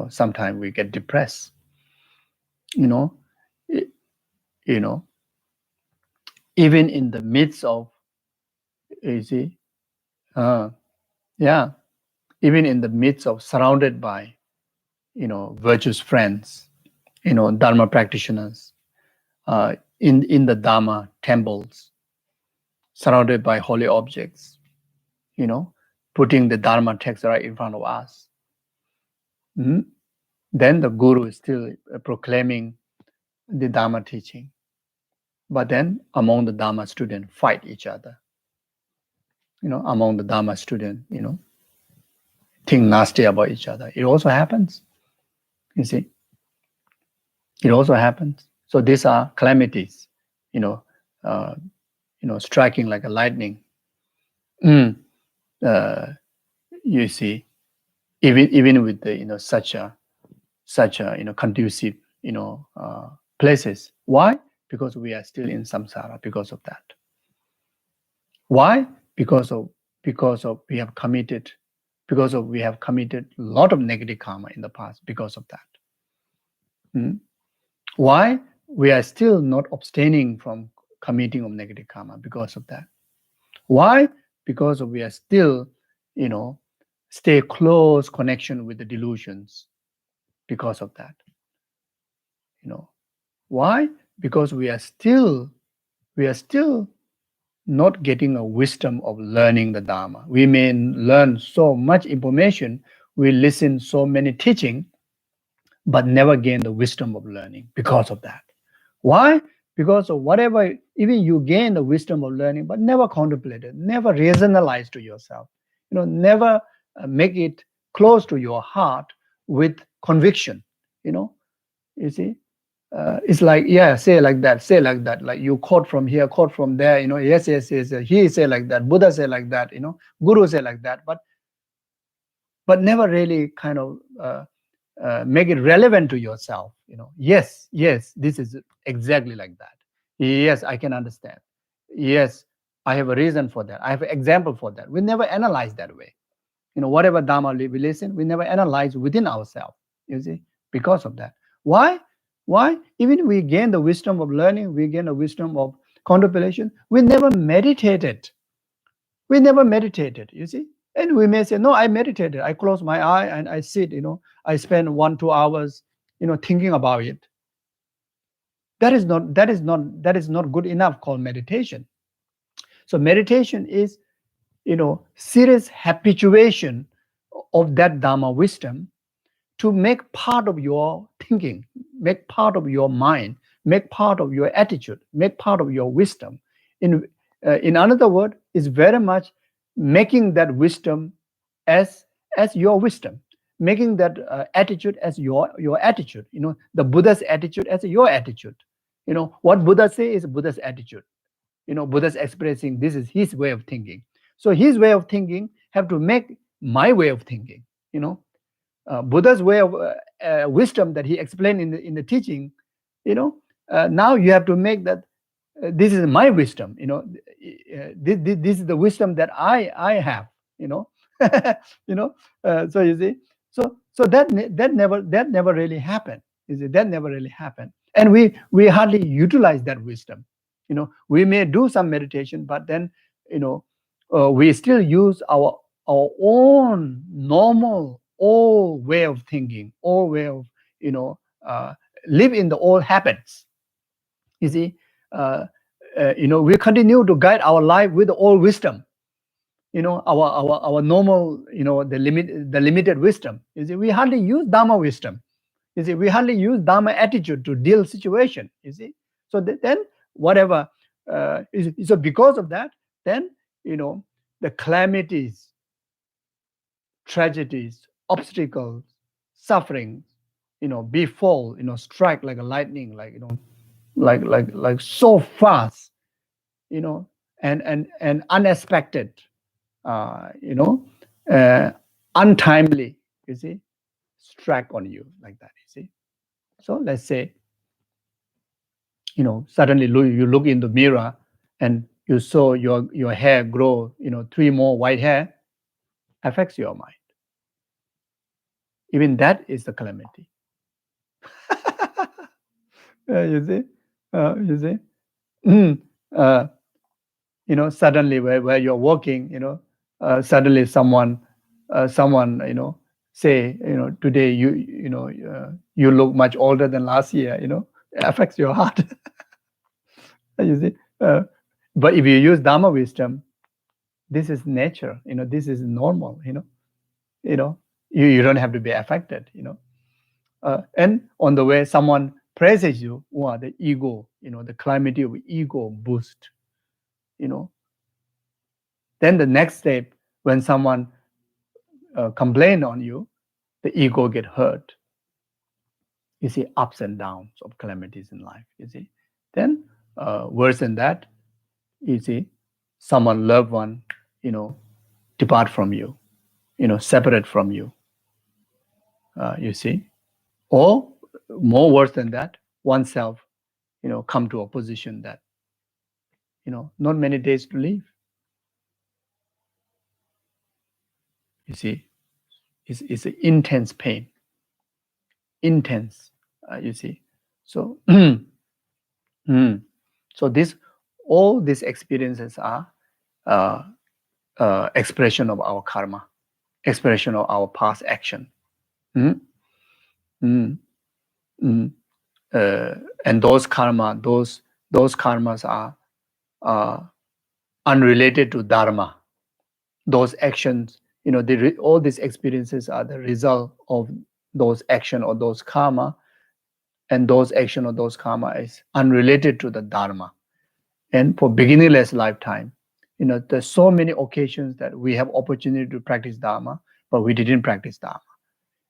sometimes we get depressed. Even in the midst of, even in the midst of surrounded by, virtuous friends, Dharma practitioners, in the Dharma temples, surrounded by holy objects, putting the Dharma text right in front of us. Then the Guru is still proclaiming the Dharma teaching. But then among the Dharma students, fight each other. Among the Dharma students, think nasty about each other. It also happens. You see, it also happens. So these are calamities, striking like a lightning. You see, even with the such a conducive places. Why? Because we are still in samsara. Because of that. Why? Because of we have committed a lot of negative karma in the past. Because of that. Why? We are still not abstaining from committing of negative karma. Because of that. Why? Because we are still, stay close connection with the delusions. Because of that. Why? Because we are still not getting a wisdom of learning the Dharma. We may learn so much information, we listen so many teaching, but never gain the wisdom of learning because of that. Why? Because of whatever, even you gain the wisdom of learning, but never contemplate it, never rationalize to yourself, never make it close to your heart with conviction, you see. It's like, say like that, like you quote from here, quote from there, yes, he say like that, Buddha say like that, Guru say like that, but never really kind of make it relevant to yourself, yes, this is exactly like that. Yes, I can understand. Yes, I have a reason for that. I have an example for that. We never analyze that way. Whatever Dharma we listen, we never analyze within ourselves, you see, because of that. Why? Even we gain the wisdom of learning, we gain the wisdom of contemplation, we never meditated. You see. And we may say, no, I meditated. I close my eye and I sit, I spend 1-2 hours, thinking about it. That is not good enough called meditation. So meditation is, serious habituation of that Dharma wisdom to make part of your thinking, make part of your mind, make part of your attitude, make part of your wisdom. In another word, is very much making that wisdom as your wisdom, making that attitude as your attitude. The Buddha's attitude as your attitude. What Buddha say is Buddha's attitude. Buddha's expressing this is his way of thinking. So his way of thinking have to make my way of thinking. Buddha's way of wisdom that he explained in the teaching. Now you have to make that. This is my wisdom. This is the wisdom that I have. So you see. So that never really happened. That never really happened, and we hardly utilize that wisdom. We may do some meditation, but then we still use our own normal old way of thinking, old way of live in the old habits. You see, we continue to guide our life with the old wisdom. Our normal, the limited wisdom. You see, we hardly use Dharma wisdom. You see, we hardly use Dharma attitude to deal situation. You see, so then whatever. So because of that, then the calamities, tragedies, obstacles, suffering, befall, strike like a lightning, like like so fast, and unexpected, untimely, you see, strike on you like that, you see. So let's say, suddenly you look in the mirror and you saw your hair grow, 3 more white hair, affects your mind. Even that is the calamity. You see? You see? Suddenly where you're walking, suddenly someone, say, today you look much older than last year, it affects your heart. You see? But if you use Dharma wisdom, this is nature, this is normal, you don't have to be affected, and on the way someone praises you, wow, the ego, the calamity of ego boost, then the next step, when someone complain on you, the ego get hurt. You see, ups and downs of calamities in life, you see. Then worse than that, you see, someone loved one, depart from you, separate from you, you see. Or more worse than that, oneself, come to a position that, not many days to live. You see, it's an intense pain, intense, you see. So, so all these experiences are expression of our karma, expression of our past action. And those karmas are unrelated to Dharma. Those actions, all these experiences are the result of those action or those karma, and those action or those karma is unrelated to the Dharma. And for beginningless lifetime, there's so many occasions that we have opportunity to practice Dharma, but we didn't practice Dharma.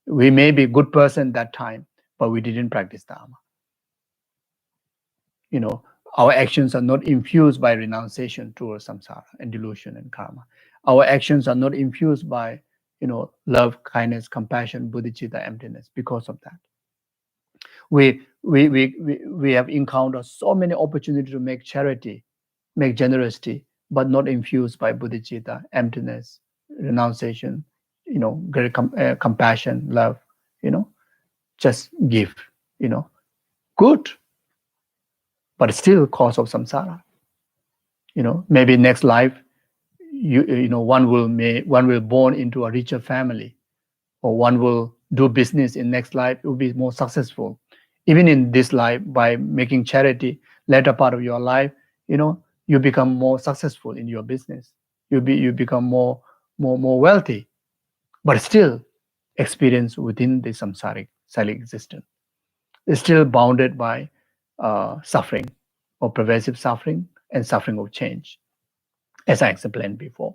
We may be a good person that time, but we didn't practice Dharma. Our actions are not infused by renunciation towards samsara and delusion and karma. Our actions are not infused by, love, kindness, compassion, bodhicitta, emptiness. Because of that, we have encountered so many opportunities to make charity, make generosity, but not infused by bodhicitta, emptiness, renunciation, great compassion, love, just give, good, but still cause of samsara. Maybe next life, one will born into a richer family, or one will do business in next life, it will be more successful. Even in this life, by making charity, later part of your life, you become more successful in your business. You become more wealthy, but still experience within the samsaric existence. It's still bounded by suffering, or pervasive suffering, and suffering of change, as I explained before.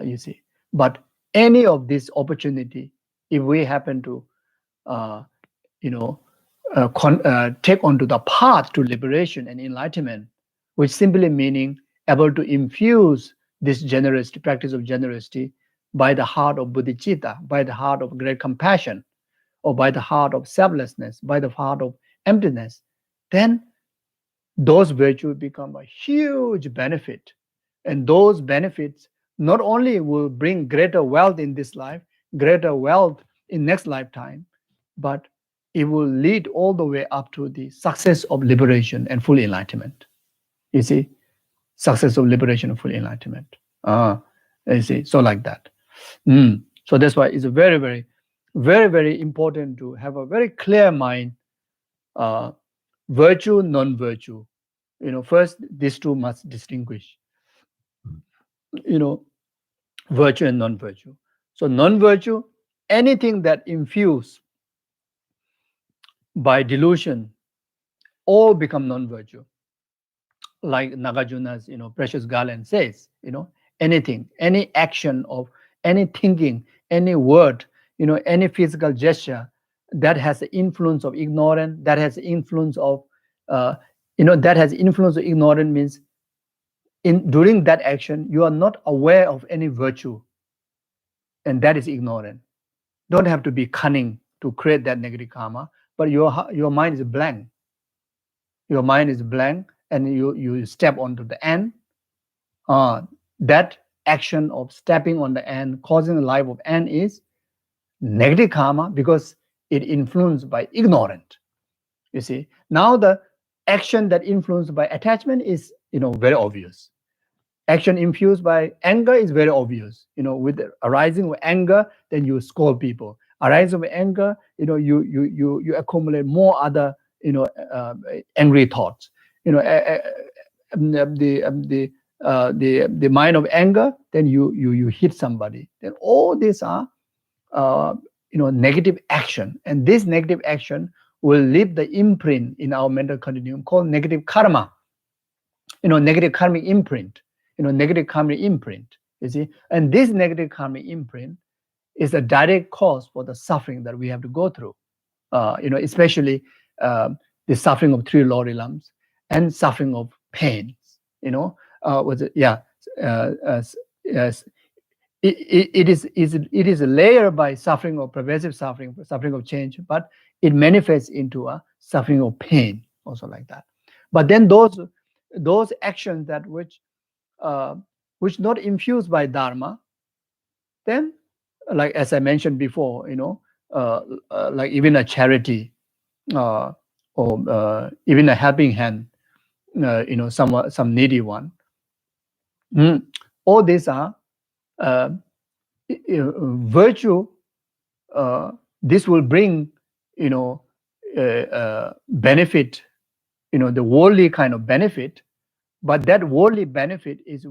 You see, but any of this opportunity, if we happen to, take onto the path to liberation and enlightenment, which simply meaning able to infuse this generosity, practice of generosity, by the heart of bodhicitta, by the heart of great compassion, or by the heart of selflessness, by the heart of emptiness, then those virtues become a huge benefit. And those benefits not only will bring greater wealth in this life, greater wealth in next lifetime, but it will lead all the way up to the success of liberation and full enlightenment. You see, success of liberation and full enlightenment. You see, so like that. So that's why it's very, very, very, very important to have a very clear mind, virtue, non-virtue. First, these two must distinguish, virtue and non-virtue. So non-virtue, anything that infused by delusion, all become non-virtue. Like Nagarjuna's, precious garland says, anything, any action of any thinking, any word, any physical gesture that has the influence of ignorance, that has the influence of, that has influence of ignorance means during that action, you are not aware of any virtue, and that is ignorant. Don't have to be cunning to create that negative karma, but your mind is blank. Your mind is blank, and you step onto the end. That action of stepping on the end, causing the life of end, is negative karma because it influenced by ignorant. You see, now the action that influenced by attachment is, very obvious. Action infused by anger is very obvious. With arising with anger, then you scold people. Arising with anger, you accumulate more other, angry thoughts. The mind of anger, then you hit somebody. Then all these are negative action, and this negative action will leave the imprint in our mental continuum called negative karma. Negative karmic imprint. Negative karmic imprint. You see, and this negative karmic imprint is a direct cause for the suffering that we have to go through. Especially the suffering of three lordly lumps and suffering of pains. Was it? Yeah. Yes. It is a layer by suffering of pervasive suffering, suffering of change, but it manifests into a suffering of pain, also like that. But then those actions that which not infused by Dharma, then, like as I mentioned before, like even a charity, or even a helping hand, some needy one. All these are virtue. This will bring, benefit, the worldly kind of benefit, but that worldly benefit is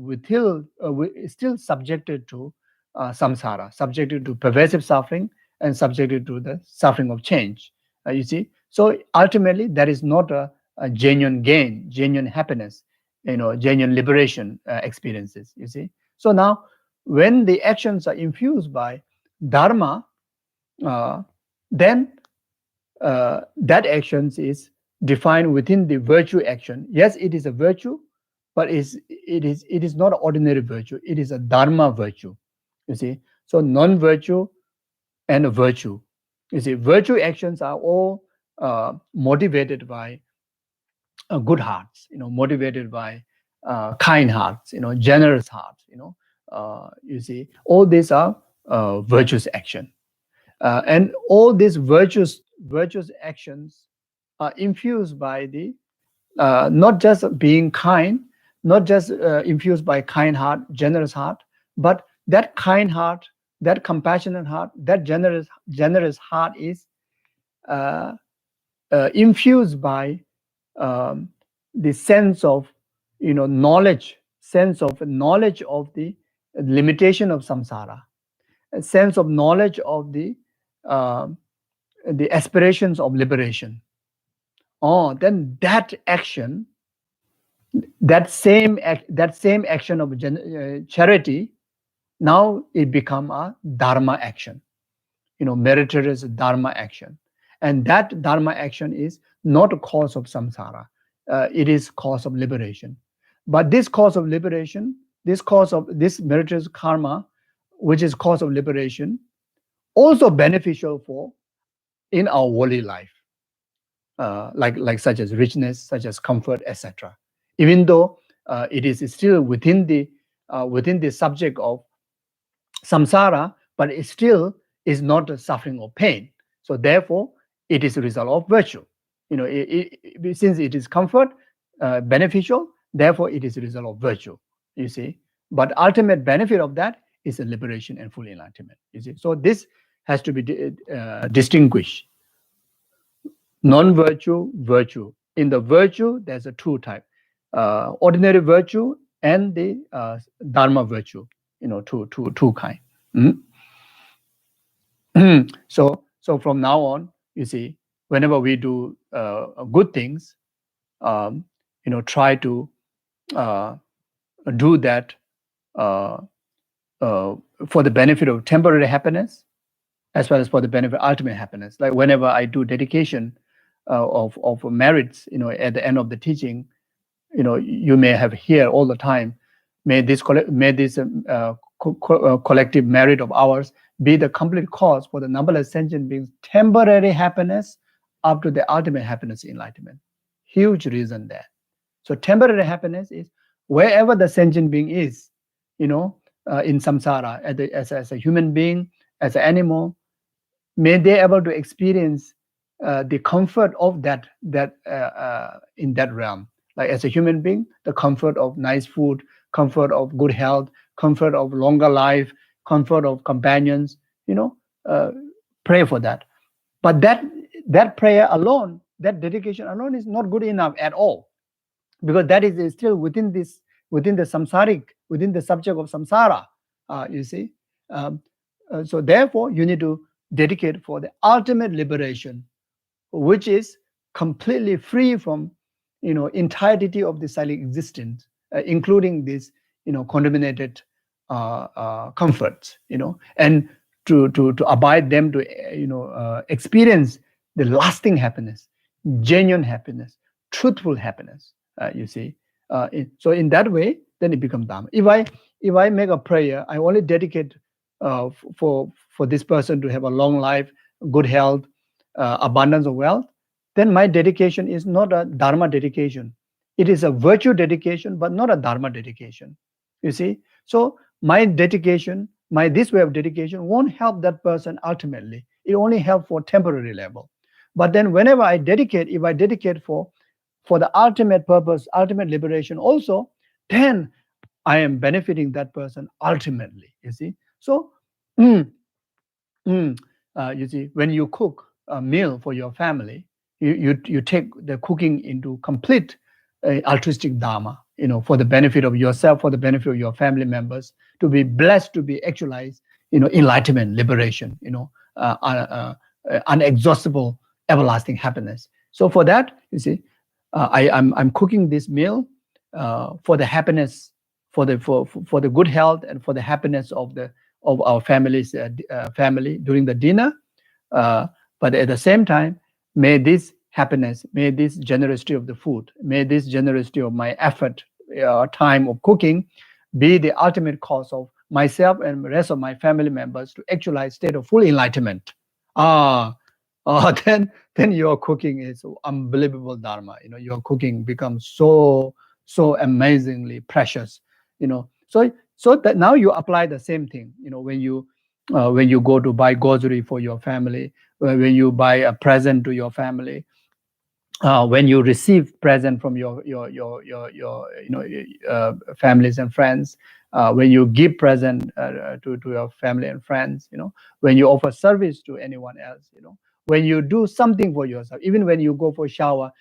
still subjected to samsara, subjected to pervasive suffering, and subjected to the suffering of change. You see, so ultimately that is not a genuine gain, genuine happiness, genuine liberation experiences. You see, so now when the actions are infused by Dharma, then that actions is defined within the virtue action. Yes, it is a virtue, but it is not ordinary virtue. It is a Dharma virtue. You see, so non-virtue and a virtue. You see, virtue actions are all motivated by good hearts. Motivated by kind hearts. Generous hearts. You see, all these are virtuous action. And all these virtuous actions are infused by the not just being kind, not just infused by kind heart, generous heart, but that kind heart, that compassionate heart, that generous heart is infused by the sense of sense of knowledge of the limitation of samsara, a sense of knowledge of the aspirations of liberation. Oh, then that action, that same action of charity, now it become a Dharma action, meritorious Dharma action, and that Dharma action is not a cause of samsara. It is cause of liberation. But this cause of liberation, this meritorious karma, which is cause of liberation, also beneficial for in our worldly life, like such as richness, such as comfort, etc. Even though it is still within the subject of samsara, but it still is not a suffering or pain. So therefore, it is a result of virtue. Since it is comfort, beneficial, therefore it is a result of virtue. You see, but ultimate benefit of that is a liberation and full enlightenment. You see, so this has to be distinguished. Non-virtue, virtue. In the virtue, there's a two type: ordinary virtue and the Dharma virtue. Two kind. So from now on, you see, whenever we do good things, try to do that for the benefit of temporary happiness, as well as for the benefit of ultimate happiness. Like whenever I do dedication of merits, at the end of the teaching, you may have heard all the time, may this collective merit of ours be the complete cause for the numberless sentient beings' temporary happiness up to the ultimate happiness, enlightenment. Huge reason there. So temporary happiness is wherever the sentient being is, in samsara, as a human being, as an animal, may they able to experience the comfort of that in that realm. Like as a human being, the comfort of nice food, comfort of good health, comfort of longer life, comfort of companions. Pray for that. But that prayer alone, that dedication alone, is not good enough at all, because that is still within the samsaric, within the subject of samsara. You see, so therefore you need to dedicate for the ultimate liberation, which is completely free from entirety of the cyclic existence, including this contaminated comforts, and to abide them, to experience the lasting happiness, genuine happiness, truthful happiness. You see, so in that way, then it becomes Dharma. If I make a prayer, I only dedicate for this person to have a long life, good health, abundance of wealth, then my dedication is not a Dharma dedication. It is a virtue dedication, but not a Dharma dedication. You see, so my dedication, this way of dedication won't help that person ultimately. It only helps for temporary level. But then whenever I dedicate, if I dedicate for the ultimate purpose, ultimate liberation also, then I am benefiting that person ultimately. You see, so you see, when you cook a meal for your family, you take the cooking into complete altruistic Dharma, for the benefit of yourself, for the benefit of your family members, to be blessed, to be actualized, enlightenment, liberation, unexhaustible, everlasting happiness. So for that, you see, I'm cooking this meal for the happiness, for the good health, and for the happiness of our families, family during the dinner. But at the same time, may this happiness, may this generosity of the food, may this generosity of my effort, time of cooking, be the ultimate cause of myself and the rest of my family members to actualize state of full enlightenment. Then your cooking is unbelievable Dharma. Your cooking becomes so amazingly precious. So that now you apply the same thing. When you go to buy grocery for your family, when you buy a present to your family, when you receive present from your families and friends, when you give present to your family and friends, when you offer service to anyone else, when you do something for yourself, even when you go for shower,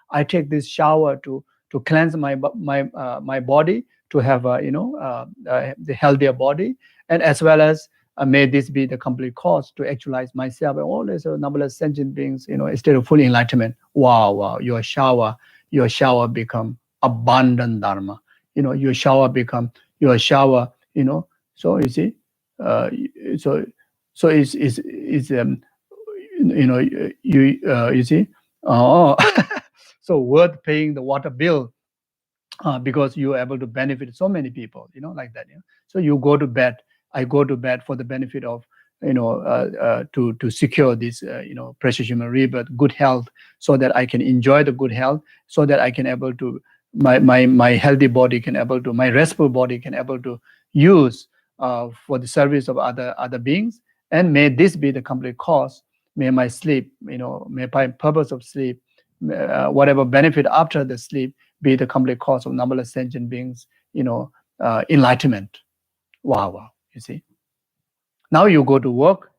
I take this shower to cleanse my body, to have the healthier body, and as well as may this be the complete cause to actualize myself and all these numberless sentient beings, instead of full enlightenment. Wow, your shower become abundant Dharma. Your shower become so you see, so it's you see, so worth paying the water bill, because you're able to benefit so many people, like that. So you go to bed. I go to bed for the benefit of, to secure this, precious human rebirth, good health, so that I can enjoy the good health, so that I can able to, my healthy body can able to, my restful body can able to use for the service of other beings. And may this be the complete cause. May my sleep, may my purpose of sleep, whatever benefit after the sleep, be the complete cause of numberless sentient beings, enlightenment. Wow. You see, now you go to work,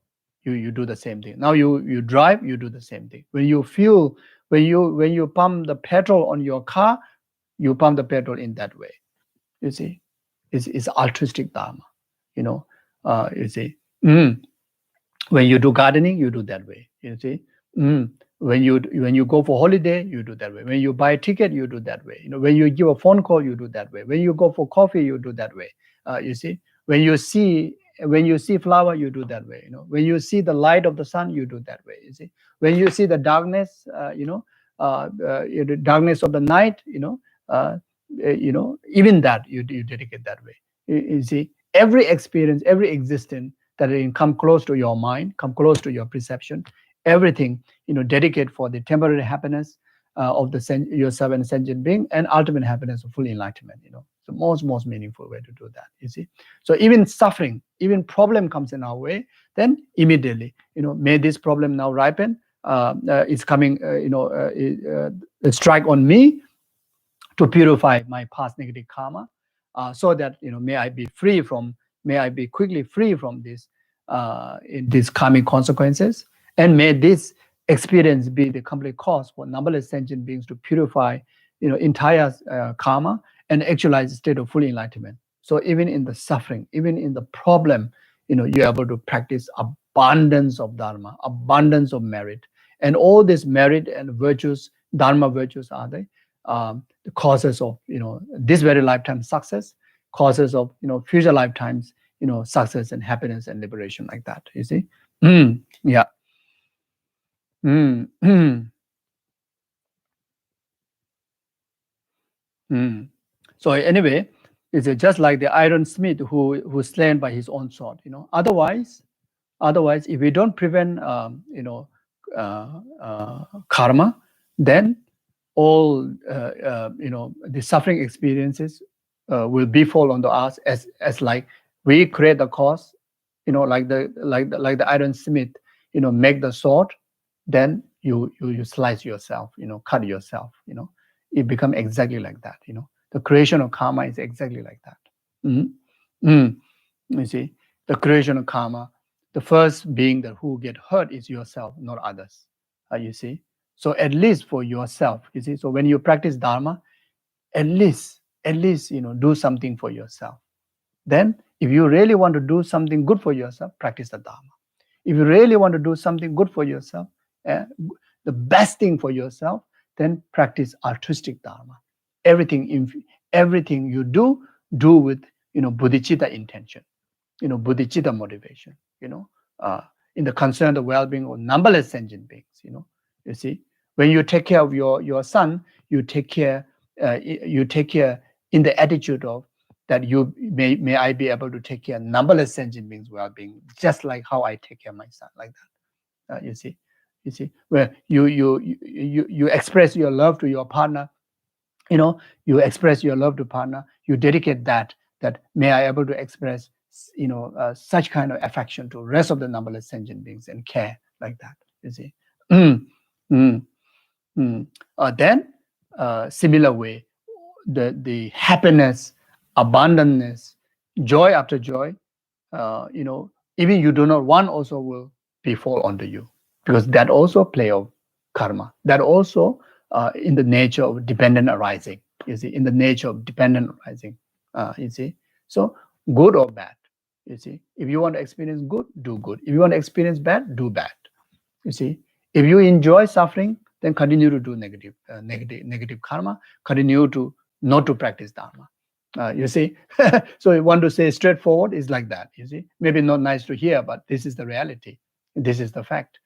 you do the same thing. Now you drive, you do the same thing. When you fuel, when you pump the petrol on your car, you pump the petrol in that way. You see, it's altruistic Dharma. You see, when you do gardening, you do that way. You see, when you go for holiday, you do that way. When you buy a ticket, you do that way. When you give a phone call, you do that way. When you go for coffee, you do that way. You see, when you see flower, you do that way. When you see the light of the sun, you do that way. You see, when you see the darkness, the darkness of the night, even that you dedicate that way. You see, every experience, every existence that come close to your mind, come close to your perception, everything, dedicate for the temporary happiness, of the yourself and sentient being, and ultimate happiness of full enlightenment. The most meaningful way to do that. You see, so even suffering, even problem comes in our way, then immediately, may this problem now ripen. It's coming, strike on me to purify my past negative karma, so that may I be quickly free from this in these karmic consequences, and may this experience be the complete cause for numberless sentient beings to purify entire karma and actualize the state of full enlightenment. So even in the suffering, even in the problem, you're able to practice abundance of dharma, abundance of merit, and all this merit and virtues, dharma virtues, are the causes of this very lifetime success, causes of future lifetimes success and happiness and liberation, like that. You see. Yeah. So anyway, it's just like the iron smith who's slain by his own sword. Otherwise, if we don't prevent karma, then all the suffering experiences will befall onto us as like we create the cause, like the iron smith make the sword, then you slice yourself, cut yourself. It becomes exactly like that. The creation of karma is exactly like that. You see, the creation of karma, the first being that who get hurt is yourself, not others. You see. So at least for yourself, you see. So when you practice dharma, at least do something for yourself. Then if you really want to do something good for yourself, practice the dharma. If you really want to do something good for yourself, the best thing for yourself, then practice altruistic dharma. Everything you do with bodhicitta intention, bodhicitta motivation, in the concern of the well-being of numberless sentient beings. You see, when you take care of your son, you take care in the attitude of that you may I be able to take care of numberless sentient beings' well-being, just like how I take care of my son, like that. You see, where you express your love to your partner, you express your love to partner, you dedicate that may I able to express such kind of affection to rest of the numberless sentient beings and care, like that. You see. Then similar way, the happiness, abundantness, joy after joy, even you do not want, also will befall onto you, because that also play of karma. That also in the nature of dependent arising. You see, in the nature of dependent arising. You see, so good or bad. You see, if you want to experience good, do good. If you want to experience bad, do bad. You see, if you enjoy suffering, then continue to do negative karma. Continue to not to practice dharma. You see, so you want to say straightforward is like that. You see, maybe not nice to hear, but this is the reality. This is the fact.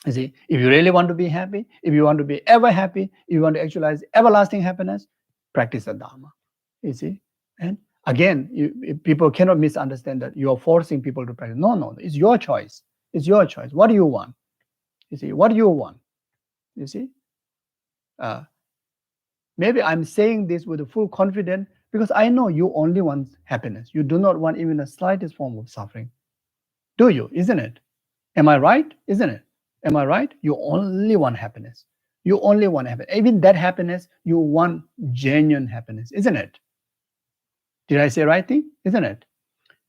You see, if you really want to be happy, if you want to be ever happy, if you want to actualize everlasting happiness, practice the dharma. You see, and again, people cannot misunderstand that you are forcing people to practice. No, it's your choice. It's your choice. What do you want? You see, what do you want? You see, maybe I'm saying this with a full confidence because I know you only want happiness. You do not want even the slightest form of suffering. Do you? Isn't it? Am I right? Isn't it? Am I right? You only want happiness. You only want happiness. Even that happiness, you want genuine happiness, isn't it? Did I say right thing? Isn't it?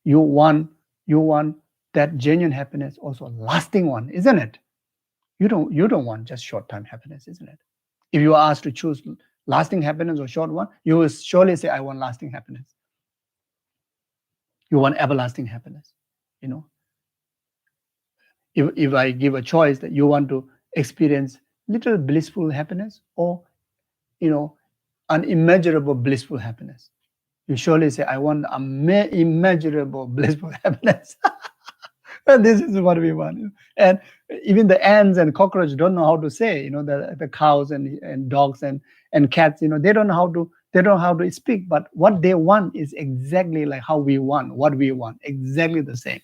You want that genuine happiness, also a lasting one, isn't it? You don't want just short-term happiness, isn't it? If you are asked to choose lasting happiness or short one, you will surely say, I want lasting happiness. You want everlasting happiness. If I give a choice that you want to experience little blissful happiness or, unimmeasurable blissful happiness, you surely say, I want immeasurable blissful happiness. And this is what we want. And even the ants and cockroaches don't know how to say, the cows and dogs and cats, they don't know how to speak, but what they want is exactly like how we want, what we want, exactly the same.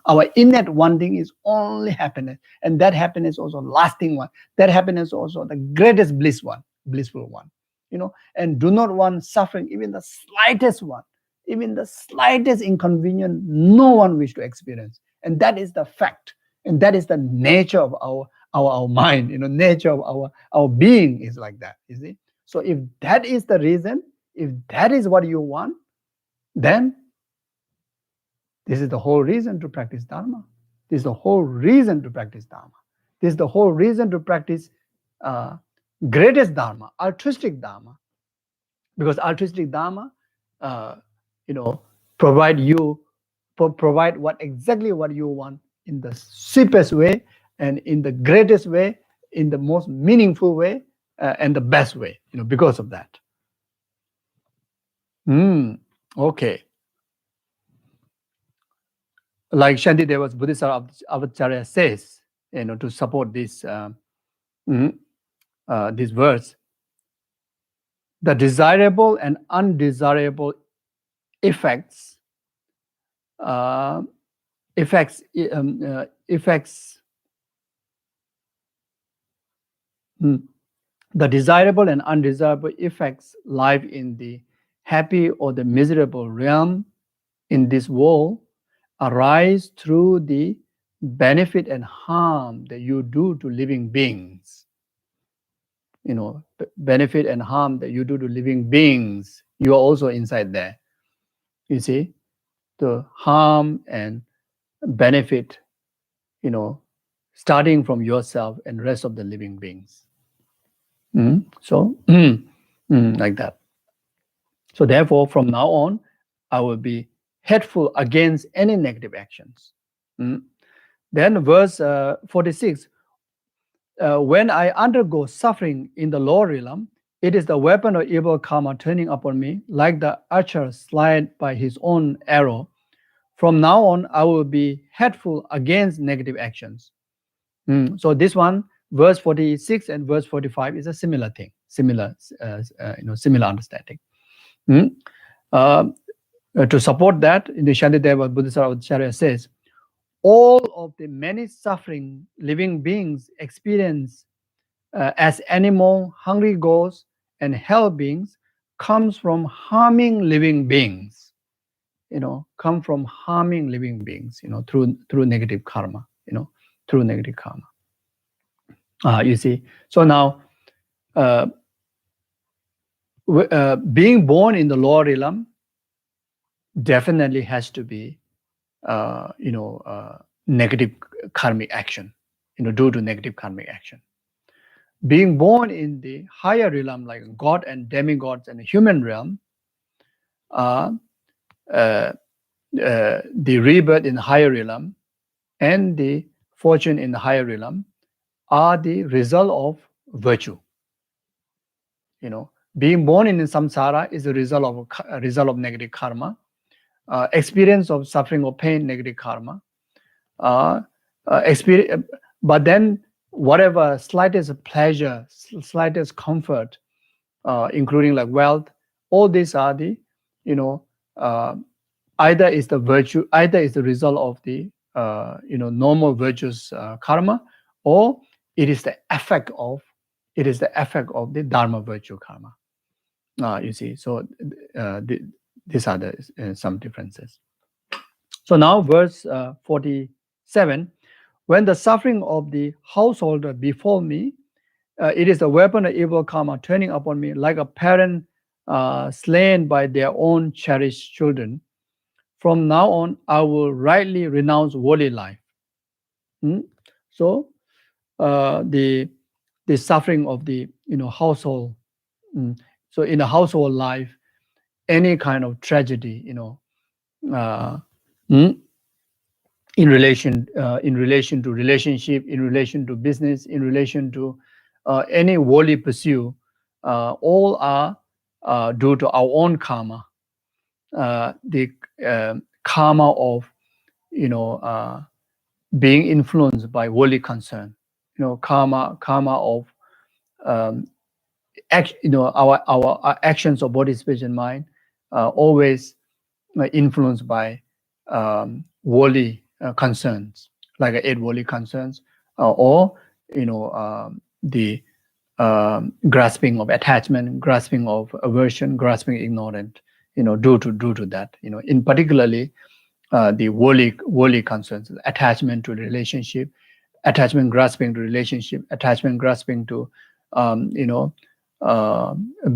Our innate one thing is only happiness, and that happiness also lasting one. That happiness also the greatest blissful one. And do not want suffering, even the slightest one, even the slightest inconvenience. No one wish to experience, and that is the fact, and that is the nature of our mind. Nature of our being is like that. You see. So if that is the reason, if that is what you want, then this is the whole reason to practice Dharma. This is the whole reason to practice Dharma. This is the whole reason to practice greatest Dharma, altruistic Dharma. Because altruistic Dharma, provide exactly what you want in the cheapest way, and in the greatest way, in the most meaningful way, and the best way. Because of that. Okay. Like Shantideva's Bodhisattva Avacharya says, to support this this verse, the desirable and undesirable effects the desirable and undesirable effects live in the happy or the miserable realm in this world arise through the benefit and harm that you do to living beings. Benefit and harm that you do to living beings, you are also inside there. You see, the harm and benefit, starting from yourself and rest of the living beings. So, like that. So therefore, from now on, I will be hateful against any negative actions. Then verse 46, when I undergo suffering in the lower realm, it is the weapon of evil karma turning upon me, like the archer slid by his own arrow. From now on, I will be hateful against negative actions. So this one, verse 46 and verse 45 is a similar thing, similar understanding. To support that, in the Shantideva Bodhisattva Acharya says, all of the many suffering living beings experience as animal, hungry ghosts, and hell beings comes from harming living beings. Come from harming living beings. Through negative karma. Through negative karma. You see. So now, being born in the lower realm definitely has to be, negative karmic action. Due to negative karmic action. Being born in the higher realm, like God and demigods and the human realm, the rebirth in the higher realm and the fortune in the higher realm are the result of virtue. Being born in samsara is a result of negative karma. Experience of suffering or pain, negative karma. But then whatever slightest pleasure, slightest comfort, including like wealth, all these are the, either is the virtue, either is the result of the, normal virtuous karma, or it is the effect of the Dharma virtue karma. You see, so these are some differences. So now verse 47, when the suffering of the householder befall me, it is the weapon of evil karma turning upon me, like a parent slain by their own cherished children. From now on, I will rightly renounce worldly life. So the suffering of the household. So in a household life, any kind of tragedy, in relation to relationship, in relation to business, in relation to any worldly pursuit, all are due to our own karma. The karma of being influenced by worldly concern. Karma of our actions of body, speech, and mind always influenced by worldly concerns, like 8 worldly concerns, or the grasping of attachment, grasping of aversion, grasping ignorant, due to that, in particularly the worldly concerns, attachment to the relationship, attachment grasping to relationship, attachment grasping to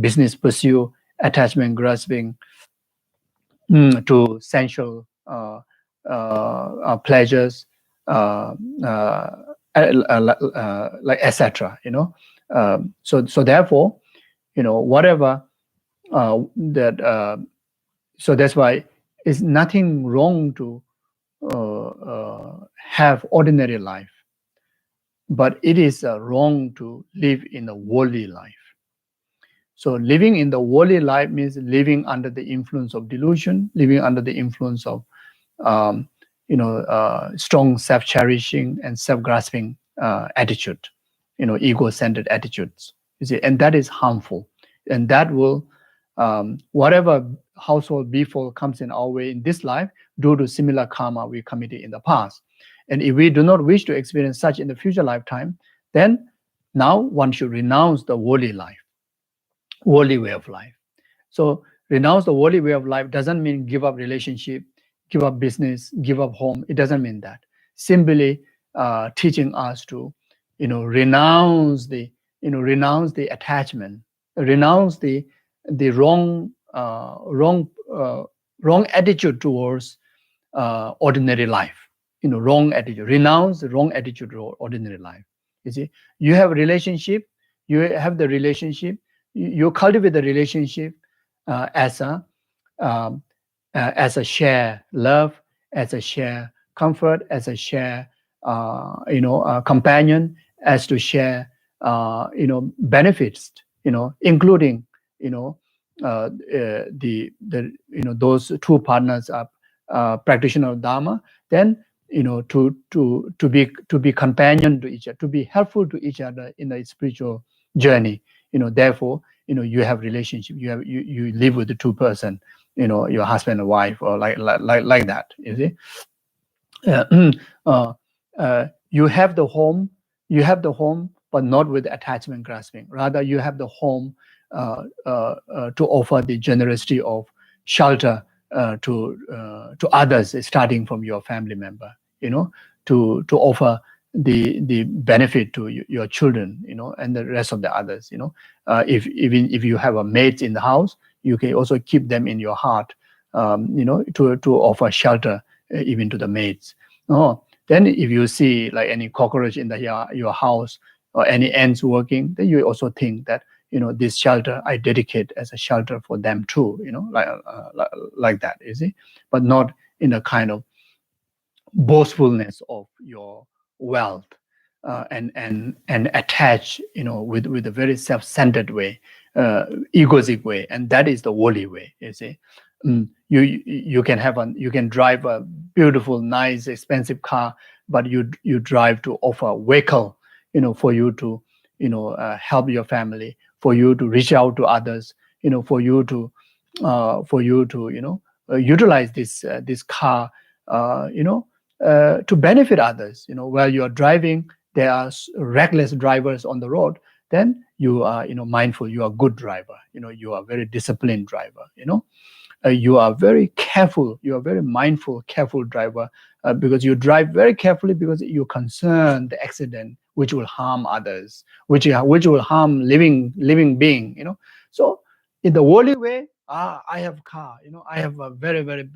business pursuit, attachment grasping to sensual pleasures, like etc. So therefore, whatever that. So that's why it's nothing wrong to have ordinary life, but it is wrong to live in a worldly life. So living in the worldly life means living under the influence of delusion, living under the influence of strong self-cherishing and self-grasping attitude, ego-centered attitudes. You see, and that is harmful, and that will whatever household befall comes in our way in this life due to similar karma we committed in the past. And if we do not wish to experience such in the future lifetime, then now one should renounce the worldly life, worldly way of life. So renounce the worldly way of life doesn't mean give up relationship, give up business, give up home. It doesn't mean that. Simply teaching us to, renounce the attachment, renounce the wrong attitude towards ordinary life. Wrong attitude. Renounce the wrong attitude toward ordinary life. You see, you have a relationship. You have the relationship. You cultivate the relationship as a share love, as a share comfort, as a share companion, as to share benefits, including those two partners are practitioner of Dharma. Then to be companion to each other, to be helpful to each other in the spiritual journey. Therefore, you have relationship. You live with the two person, your husband and wife, or like that. You see, you have the home. You have the home, but not with attachment grasping. Rather, you have the home to offer the generosity of shelter to others, starting from your family member. To offer the benefit to your children, and the rest of the others. Even if you have a maid in the house, you can also keep them in your heart, to offer shelter even to the maids. Then if you see like any cockroach in your house or any ants working, then you also think that this shelter I dedicate as a shelter for them too. Like that, you see, but not in a kind of boastfulness of your wealth, and attach with a very self-centered way, egoistic way, and that is the worldly way. You see, you can drive a beautiful, nice, expensive car, but you drive to offer vehicle, for you to help your family, for you to reach out to others, for you to utilize this car, to benefit others. While you are driving, there are reckless drivers on the road. Then you are mindful. You are a good driver. You are a very disciplined driver. You are very careful. You are very mindful, careful driver, because you drive very carefully because you concern the accident which will harm others, which will harm living being. So in the worldly way, I have car, I have a very, very,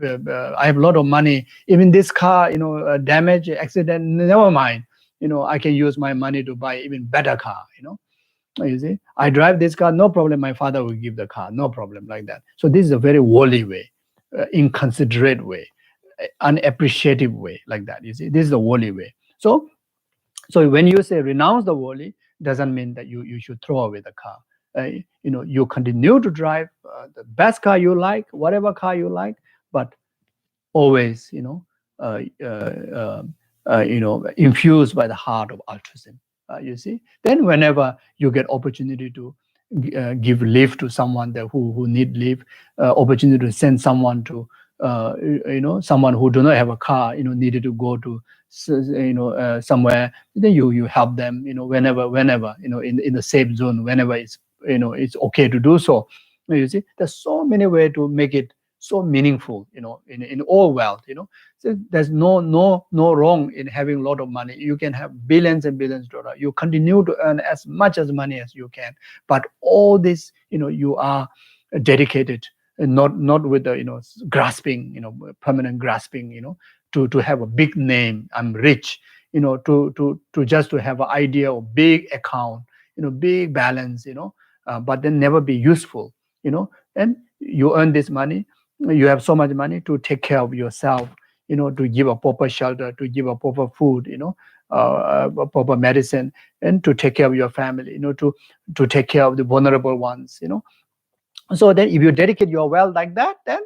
I have a lot of money. Even this car, damage, accident, never mind. I can use my money to buy even better car. You see, I drive this car, no problem. My father will give the car, no problem, like that. So this is a very worldly way, inconsiderate way, unappreciative way, like that. You see, this is the worldly way. So when you say renounce the worldly, doesn't mean that you should throw away the car. You continue to drive the best car you like, whatever car you like, but always, infused by the heart of altruism. You see, then whenever you get opportunity to give leave to someone who need leave, opportunity to send someone to someone who do not have a car, needed to go to, somewhere, then you help them, whenever, in the safe zone, whenever it's okay to do so. You see, there's so many ways to make it so meaningful, in all wealth, So there's no wrong in having a lot of money. You can have billions and billions of dollars. You continue to earn as much as money as you can, but all this, you are dedicated, and not with the grasping, permanent grasping, to have a big name. I'm rich, to just to have an idea of big account, big balance, but then never be useful, and you earn this money. You have so much money to take care of yourself, to give a proper shelter, to give a proper food, proper medicine, and to take care of your family, to take care of the vulnerable ones, So then, if you dedicate your wealth like that, then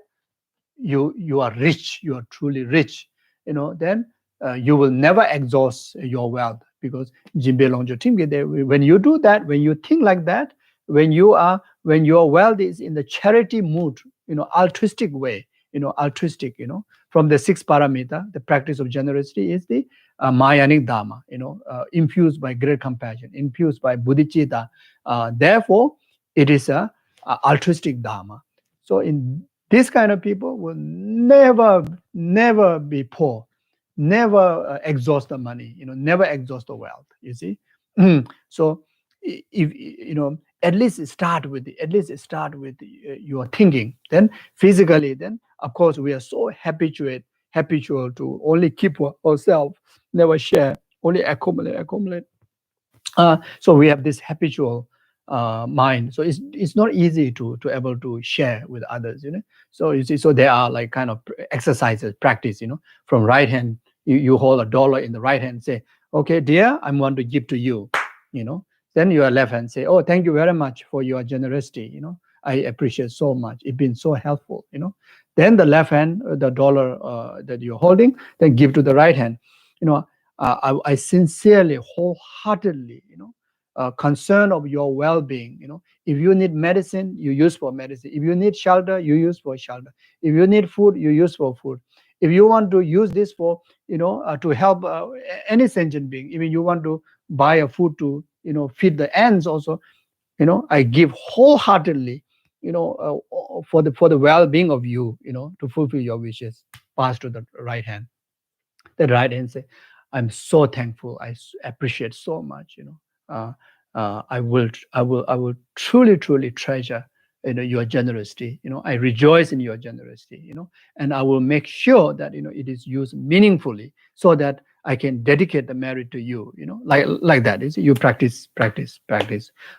you are rich. You are truly rich. Then you will never exhaust your wealth, because Jimbe Longjo Timge, when you do that, when you think like that, when your wealth is in the charity mood, altruistic way, altruistic, from the 6 parameter, the practice of generosity is the Mayanic Dharma, infused by great compassion, infused by bodhicitta. Therefore, it is a altruistic Dharma. So in this kind of people will never be poor, never exhaust the money, never exhaust the wealth. You see, so if at least start with your thinking. Then physically, then of course we are so habitual to only keep ourselves, never share, only accumulate. So we have this habitual mind. So it's not easy to able to share with others, So you see, so there are like kind of exercises, practice, from right hand, you hold $1 in the right hand, say, okay, dear, I want to give to you, Then your left hand say, oh, thank you very much for your generosity, I appreciate so much. It's been so helpful, Then the left hand, the dollar that you're holding, then give to the right hand, I sincerely, wholeheartedly, concern of your well-being. If you need medicine, you use for medicine. If you need shelter, you use for shelter. If you need food, you use for food. If you want to use this for, to help any sentient being, even you want to buy a food to, feed the ants also, I give wholeheartedly, for the well-being of you, to fulfill your wishes. Pass to the right hand. The right hand say, I'm so thankful. I appreciate so much. I will truly treasure, your generosity. I rejoice in your generosity. And I will make sure that it is used meaningfully, so that I can dedicate the merit to you. Like that. You practice.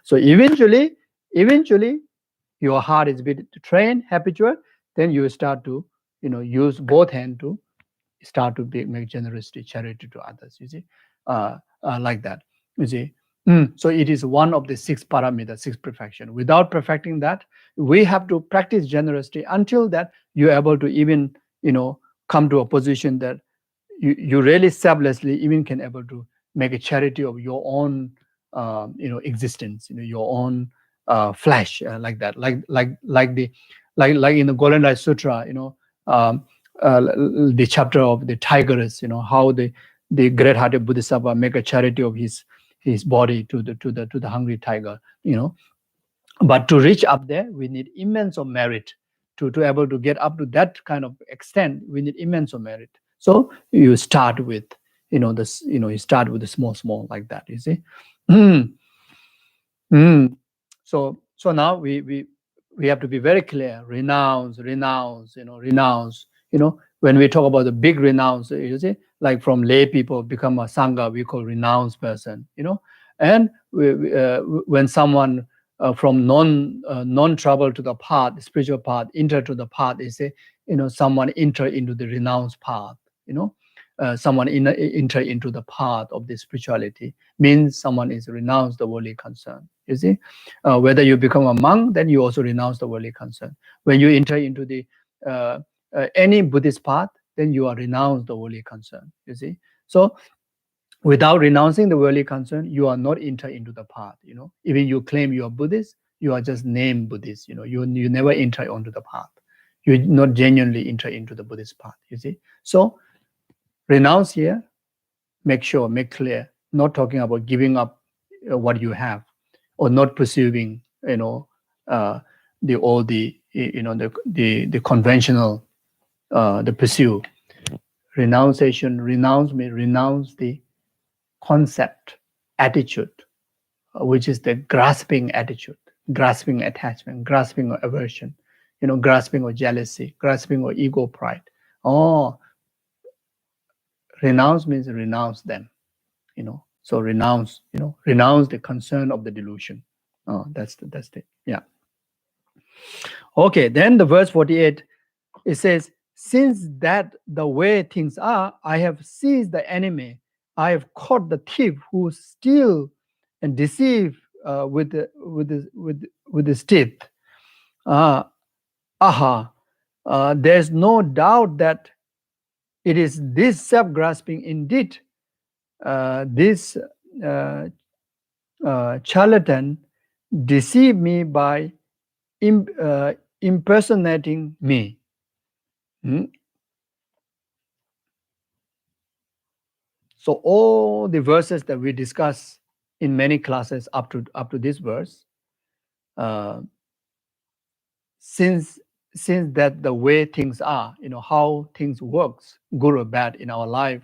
So eventually, your heart is bit trained, habitual. Then you start to use both hands to start to make generosity, charity to others, you see, like that, you see. So it is one of the 6 parameters, 6 perfection. Without perfecting that, we have to practice generosity until that you're able to even, come to a position that you really selflessly even can able to make a charity of your own, existence, your own flesh, like that, like in the Golden Light Sutra, the chapter of the tigress, how the great-hearted Bodhisattva make a charity of his body to the hungry tiger, But to reach up there, we need immense of merit. To able to get up to that kind of extent, we need immense of merit. So you start with, you start with the small like that. You see. So now we have to be very clear. Renounce. When we talk about the big renounce, you see, like from lay people become a sangha, we call renounced person. And when someone from non-trouble to the path, spiritual path, enter to the path, they say, someone enter into the renounced path. Someone enter into the path of the spirituality, means someone is renounced the worldly concern. You see, whether you become a monk, then you also renounce the worldly concern. When you enter into the any Buddhist path, then you are renounced the worldly concern. You see, so without renouncing the worldly concern, you are not enter into the path. Even you claim you are Buddhist, you are just named Buddhist. You never enter onto the path. you not genuinely enter into the Buddhist path. You see, so renounce here, make clear, not talking about giving up what you have, or not pursuing, the conventional, the pursuit. Renunciation, renounce the concept, attitude, which is the grasping attitude, grasping attachment, grasping or aversion, grasping or jealousy, grasping or ego pride. Renounce means renounce them, so renounce the concern of the delusion. That's the yeah. Okay, then the verse 48, it says, since that the way things are, I have seized the enemy, I have caught the thief who steal and deceive with his teeth. There's no doubt that it is this self-grasping indeed, this charlatan deceived me by impersonating me. So all the verses that we discuss in many classes up to this verse, since that the way things are, how things works, good or bad in our life,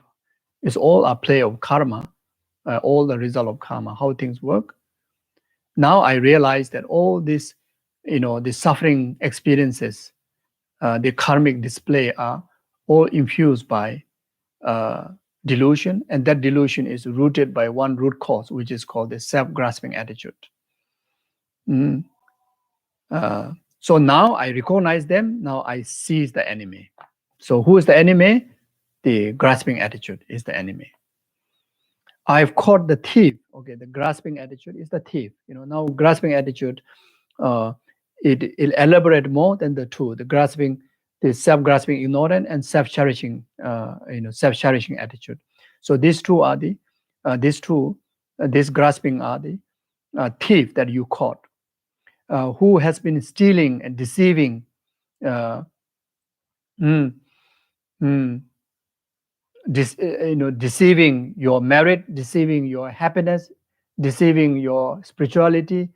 is all a play of karma, all the result of karma, how things work. Now I realize that all this, the suffering experiences, the karmic display, are all infused by delusion, and that delusion is rooted by one root cause, which is called the self-grasping attitude. So now I recognize them, now I seize the enemy. So who is the enemy? The grasping attitude is the enemy. I've caught the thief. Okay, the grasping attitude is the thief. Now grasping attitude, it elaborate more than the two. The self-grasping ignorant and self-cherishing, self-cherishing attitude. So these two are this grasping are the thief that you caught, who has been stealing and deceiving, deceiving your merit, deceiving your happiness, deceiving your spirituality,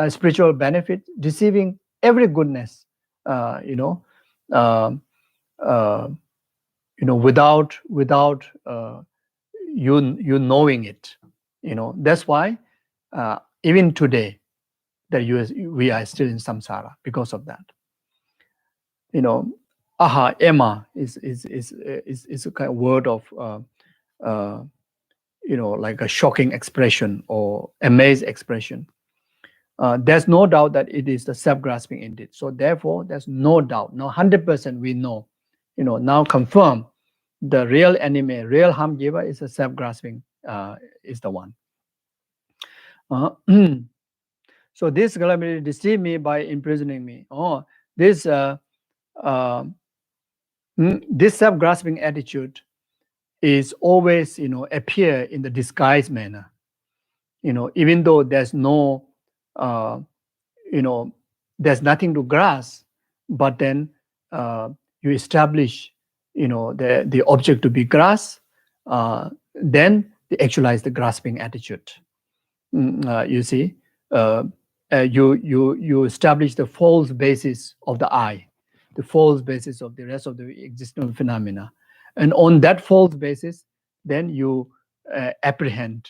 spiritual benefit, deceiving every goodness, without you knowing it. That's why even today that we are still in samsara because of that. Emma is a kind of word of like a shocking expression or amazed expression. There's no doubt that it is the self-grasping indeed. So therefore, there's no doubt. Now 100% we know. Now confirm the real enemy, real harm giver is a self-grasping, is the one. So this calamity deceived me by imprisoning me. This self-grasping attitude is always, appear in the disguised manner. Even though there's no, there's nothing to grasp, but then you establish, the object to be grasped, then they actualize the grasping attitude. You see, you establish the false basis of the I, the false basis of the rest of the existing phenomena, and on that false basis, then you apprehend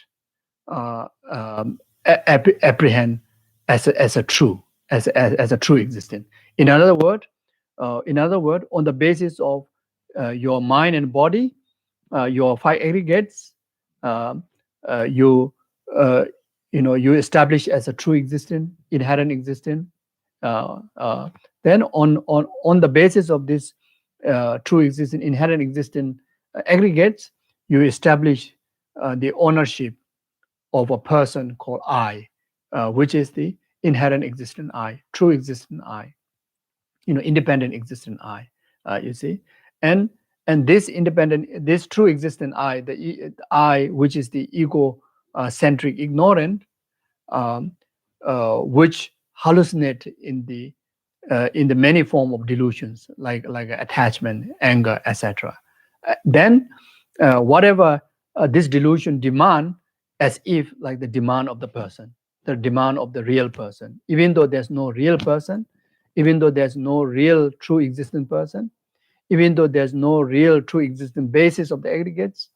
as a true existence. In other word, on the basis of your mind and body, your five aggregates, you establish as a true existence, inherent existence. Then on the basis of this true existence, inherent existence aggregates, you establish the ownership of a person called I, which is the inherent existent I, true existent I, independent existent I. You see, and this true existent I, the I, which is the ego-centric ignorant, which hallucinate in the in the many form of delusions, like attachment, anger, etc. Then whatever this delusion demand, as if like the demand of the person, the demand of the real person, even though there's no real person, even though there's no real true existing person, even though there's no real true existing basis of the aggregates,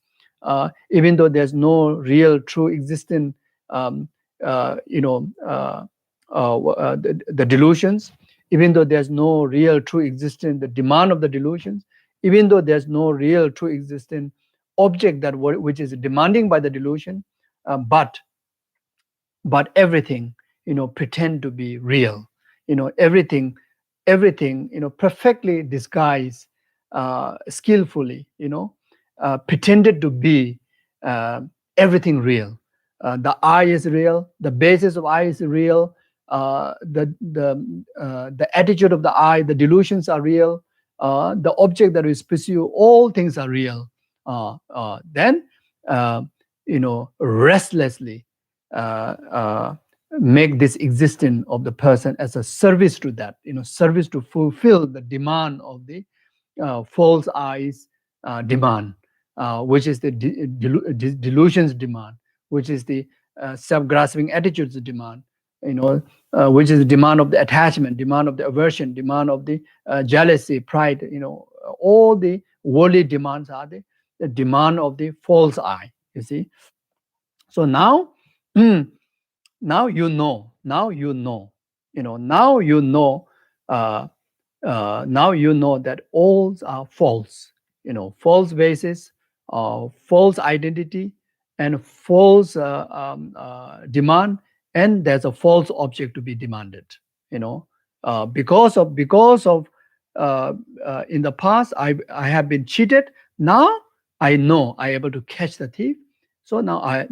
even though there's no real true existing um, the delusions, even though there's no real true existing the demand of the delusions, even though there's no real true existing object that which is demanding by the delusion, but everything pretend to be real, everything perfectly disguised, skillfully, pretended to be everything real. The eye is real, the basis of eye is real, the attitude of the eye, the delusions are real, the object that is pursued, all things are real. Then restlessly make this existence of the person as a service to that, service to fulfill the demand of the false eyes demand, which is the delusions demand, which is the self-grasping attitudes demand, which is the demand of the attachment, demand of the aversion, demand of the jealousy, pride, all the worldly demands are the demand of the false eye, you see. So now, now you know, now you know that all are false, false basis, false identity, and false demand, and there's a false object to be demanded, because of in the past I have been cheated. Now I know I able to catch the thief, so now I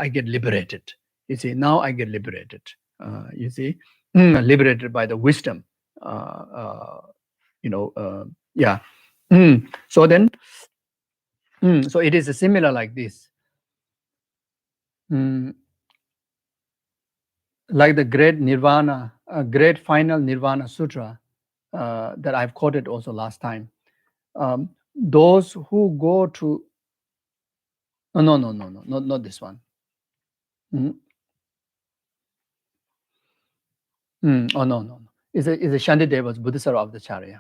get liberated. You see, now I get liberated. You see, liberated by the wisdom. Yeah. So then, so it is similar like this. Like the great Nirvana, great final Nirvana Sutra that I've quoted also last time. Those who go to no, not this one. Oh no. It's a Shantideva's Buddhisara of the Charya.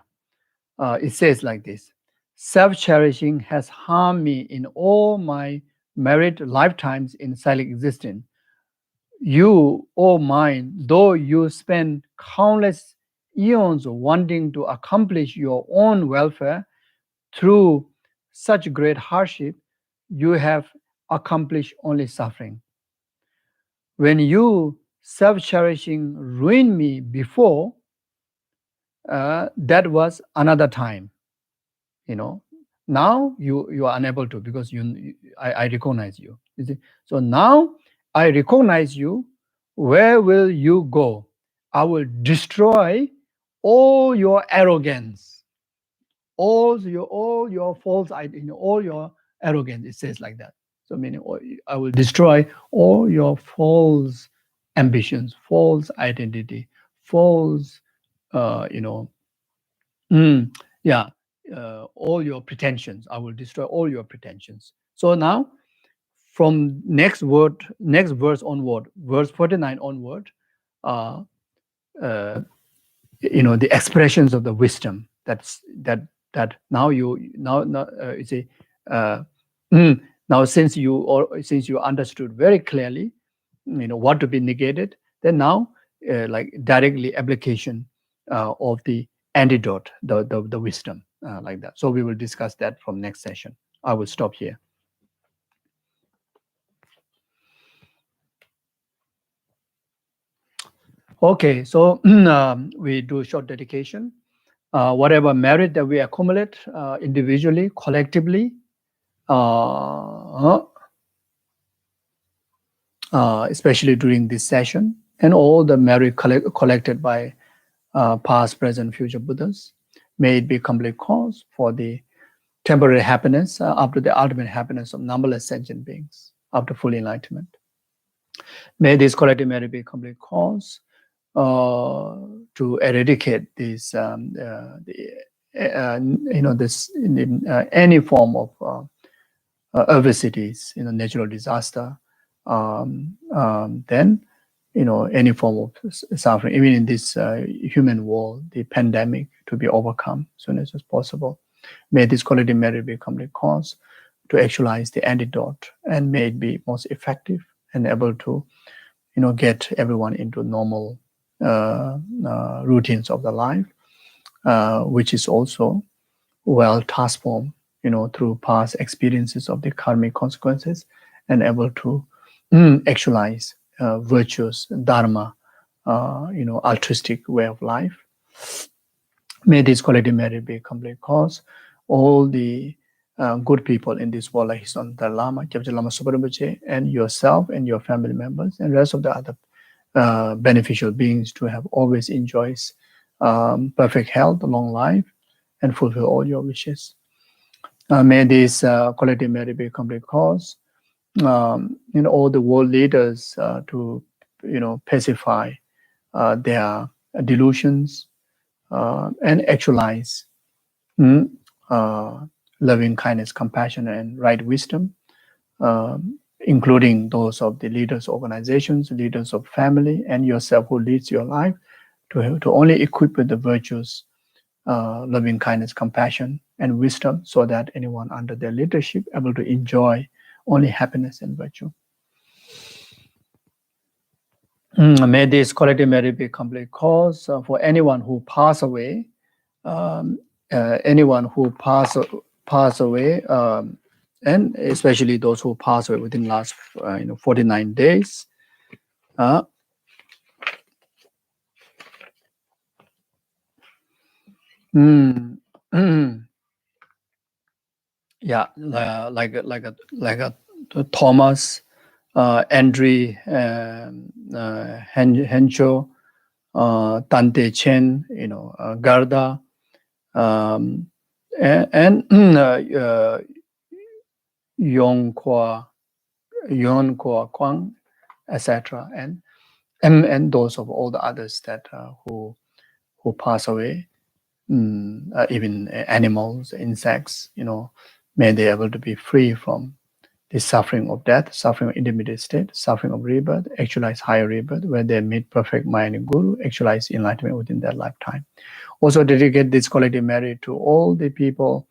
It says like this: self-cherishing has harmed me in all my married lifetimes in silent existence. You, O mind, though you spend countless eons wanting to accomplish your own welfare through such great hardship, you have accomplished only suffering. When you, self-cherishing, ruined me before, that was another time. Now you are unable to, because I recognize you. You see? So now I recognize you. Where will you go? I will destroy all your arrogance, all your false identity, all your arrogance. It says like that. So meaning, I will destroy all your false ambitions, false identity, false, all your pretensions. I will destroy all your pretensions. So now, from next verse onward, verse 49 onward, the expressions of the wisdom. That now you see. Now since you understood very clearly, what to be negated, then now like directly application of the antidote, the wisdom, like that. So we will discuss that from next session. I will stop here. Okay, so we do short dedication. Whatever merit that we accumulate individually, collectively, especially during this session, and all the merit collected by past, present, future Buddhas, may it be complete cause for the temporary happiness after the ultimate happiness of numberless sentient beings after full enlightenment. May this collective merit be complete cause to eradicate this, this any form of adversities, natural disaster, then any form of suffering, even in this human world, the pandemic, to be overcome as soon as possible. May this quality merit become the cause to actualize the antidote, and may it be most effective and able to get everyone into normal routines of the life, which is also well transformed through past experiences of the karmic consequences, and able to actualize virtuous dharma, altruistic way of life. May this quality merit be a complete cause. All the good people in this world, like His Honorable Dalai Lama, Kyabje Lama Sopa Rinpoche, and yourself and your family members and rest of the other beneficial beings, to have always enjoys perfect health, long life, and fulfill all your wishes. May this quality merit be a complete cause. All the world leaders to pacify their delusions and actualize loving kindness, compassion, and right wisdom, including those of the leaders, organizations, leaders of family, and yourself who leads your life, to only equip with the virtues, loving kindness, compassion, and wisdom, so that anyone under their leadership able to enjoy only happiness and virtue. May this quality merit be complete cause for anyone who pass away, pass away, and especially those who pass away within last 49 days. Yeah, like a Thomas, Andre, Hencho, Tante Chen, Garda, and Yong Kwa Kwang, etc., and those of all the others that who pass away, even animals, insects, may they able to be free from the suffering of death, suffering of intermediate state, suffering of rebirth, actualize higher rebirth, where they meet perfect mind and guru, actualize enlightenment within their lifetime. Also dedicate this quality merit to all the people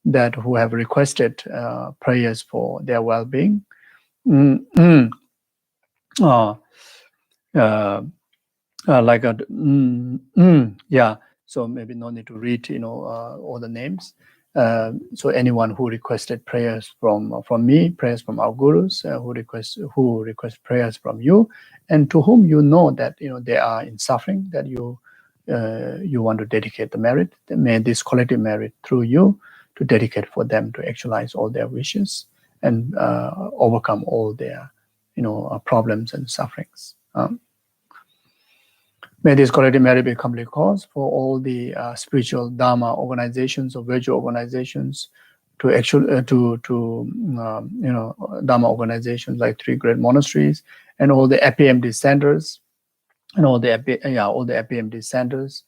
that who have requested prayers for their well-being. So maybe no need to read all the names. So anyone who requested prayers from me, prayers from our gurus, who request prayers from you, and to whom that they are in suffering, that you want to dedicate the merit, may this quality merit through you to dedicate for them to actualize all their wishes and overcome all their problems and sufferings. May this quality merit be a complete cause for all the spiritual Dharma organizations or virtual organizations to Dharma organizations like 3 great monasteries, and all the APMD centers, and all the APMD centers,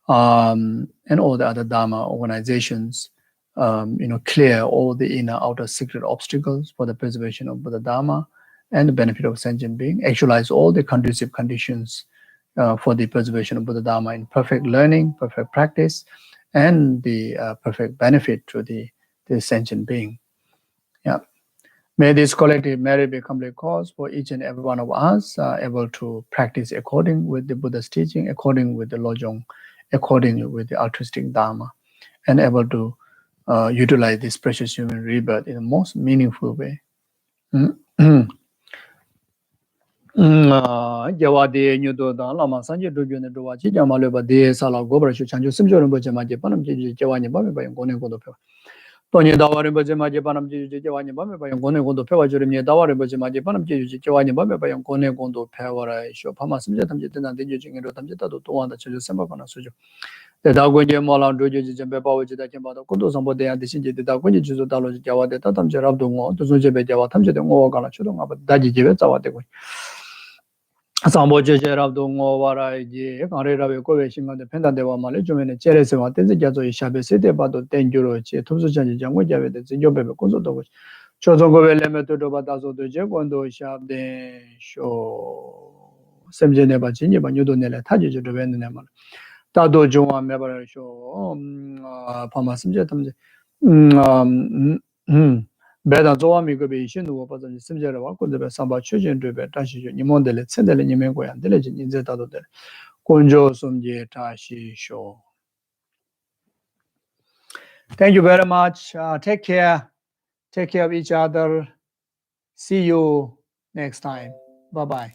and all the other Dharma organizations, clear all the inner outer secret obstacles for the preservation of Buddha Dharma and the benefit of sentient being, actualize all the conducive conditions for the preservation of Buddha Dharma in perfect learning, perfect practice, and the perfect benefit to the sentient being. Yeah. May this quality merit be a complete cause for each and every one of us able to practice according with the Buddha's teaching, according with the Lojong, according with the altruistic Dharma, and able to utilize this precious human rebirth in the most meaningful way. Jawadi Nudo Lama Sanje Dugune Duachi, Jamaleba de Sala Gobrashu, Chanju Simjon Bojamaji Panam Jawani Bami by Gone Godope. Tony Dawari Bojamaji Panam Jawani Bami by Gone Gondo Pewa Jeremy Dawari Bojamaji Panam Jawani Bami by Gone Gondo Pewa, Shopama Simjatam Jitan, the Jing and Rotamjita to one that you Samba Sujo. The Dagoja Mola Doji and Papa, which I came out of Kundo, somebody and the Sinji, the Dagoji to Dalo Jawa, the Tatam Jarab Dungo, to Zujebe Jawa Tamja, the Mogala Chudong, but Daji Jivets. Sambo Jerabdo Novara, Carrera, Covision on the Pentadeva Male, Jumene, Cheresima, Tenziazo, Shabe, Sete, Bato, 10 euro, Tusu Jango, Javet, Jobe, Conso, Chozogove method of Batazo, the Jaguando, Shab, the show. Semgeneva, Geneva, Nudonella, Taji, the Veneman. Tado Joa Meber show, Pamasim, Beda Zoami could be Shin, who was in Simjera, could be some children to be Tashi, Nimondele, Sendele, Nimengo, and Diligent in Zeta. Kunjo Sumje Tashi show. Thank you very much. Take care. Take care of each other. See you next time. Bye-bye.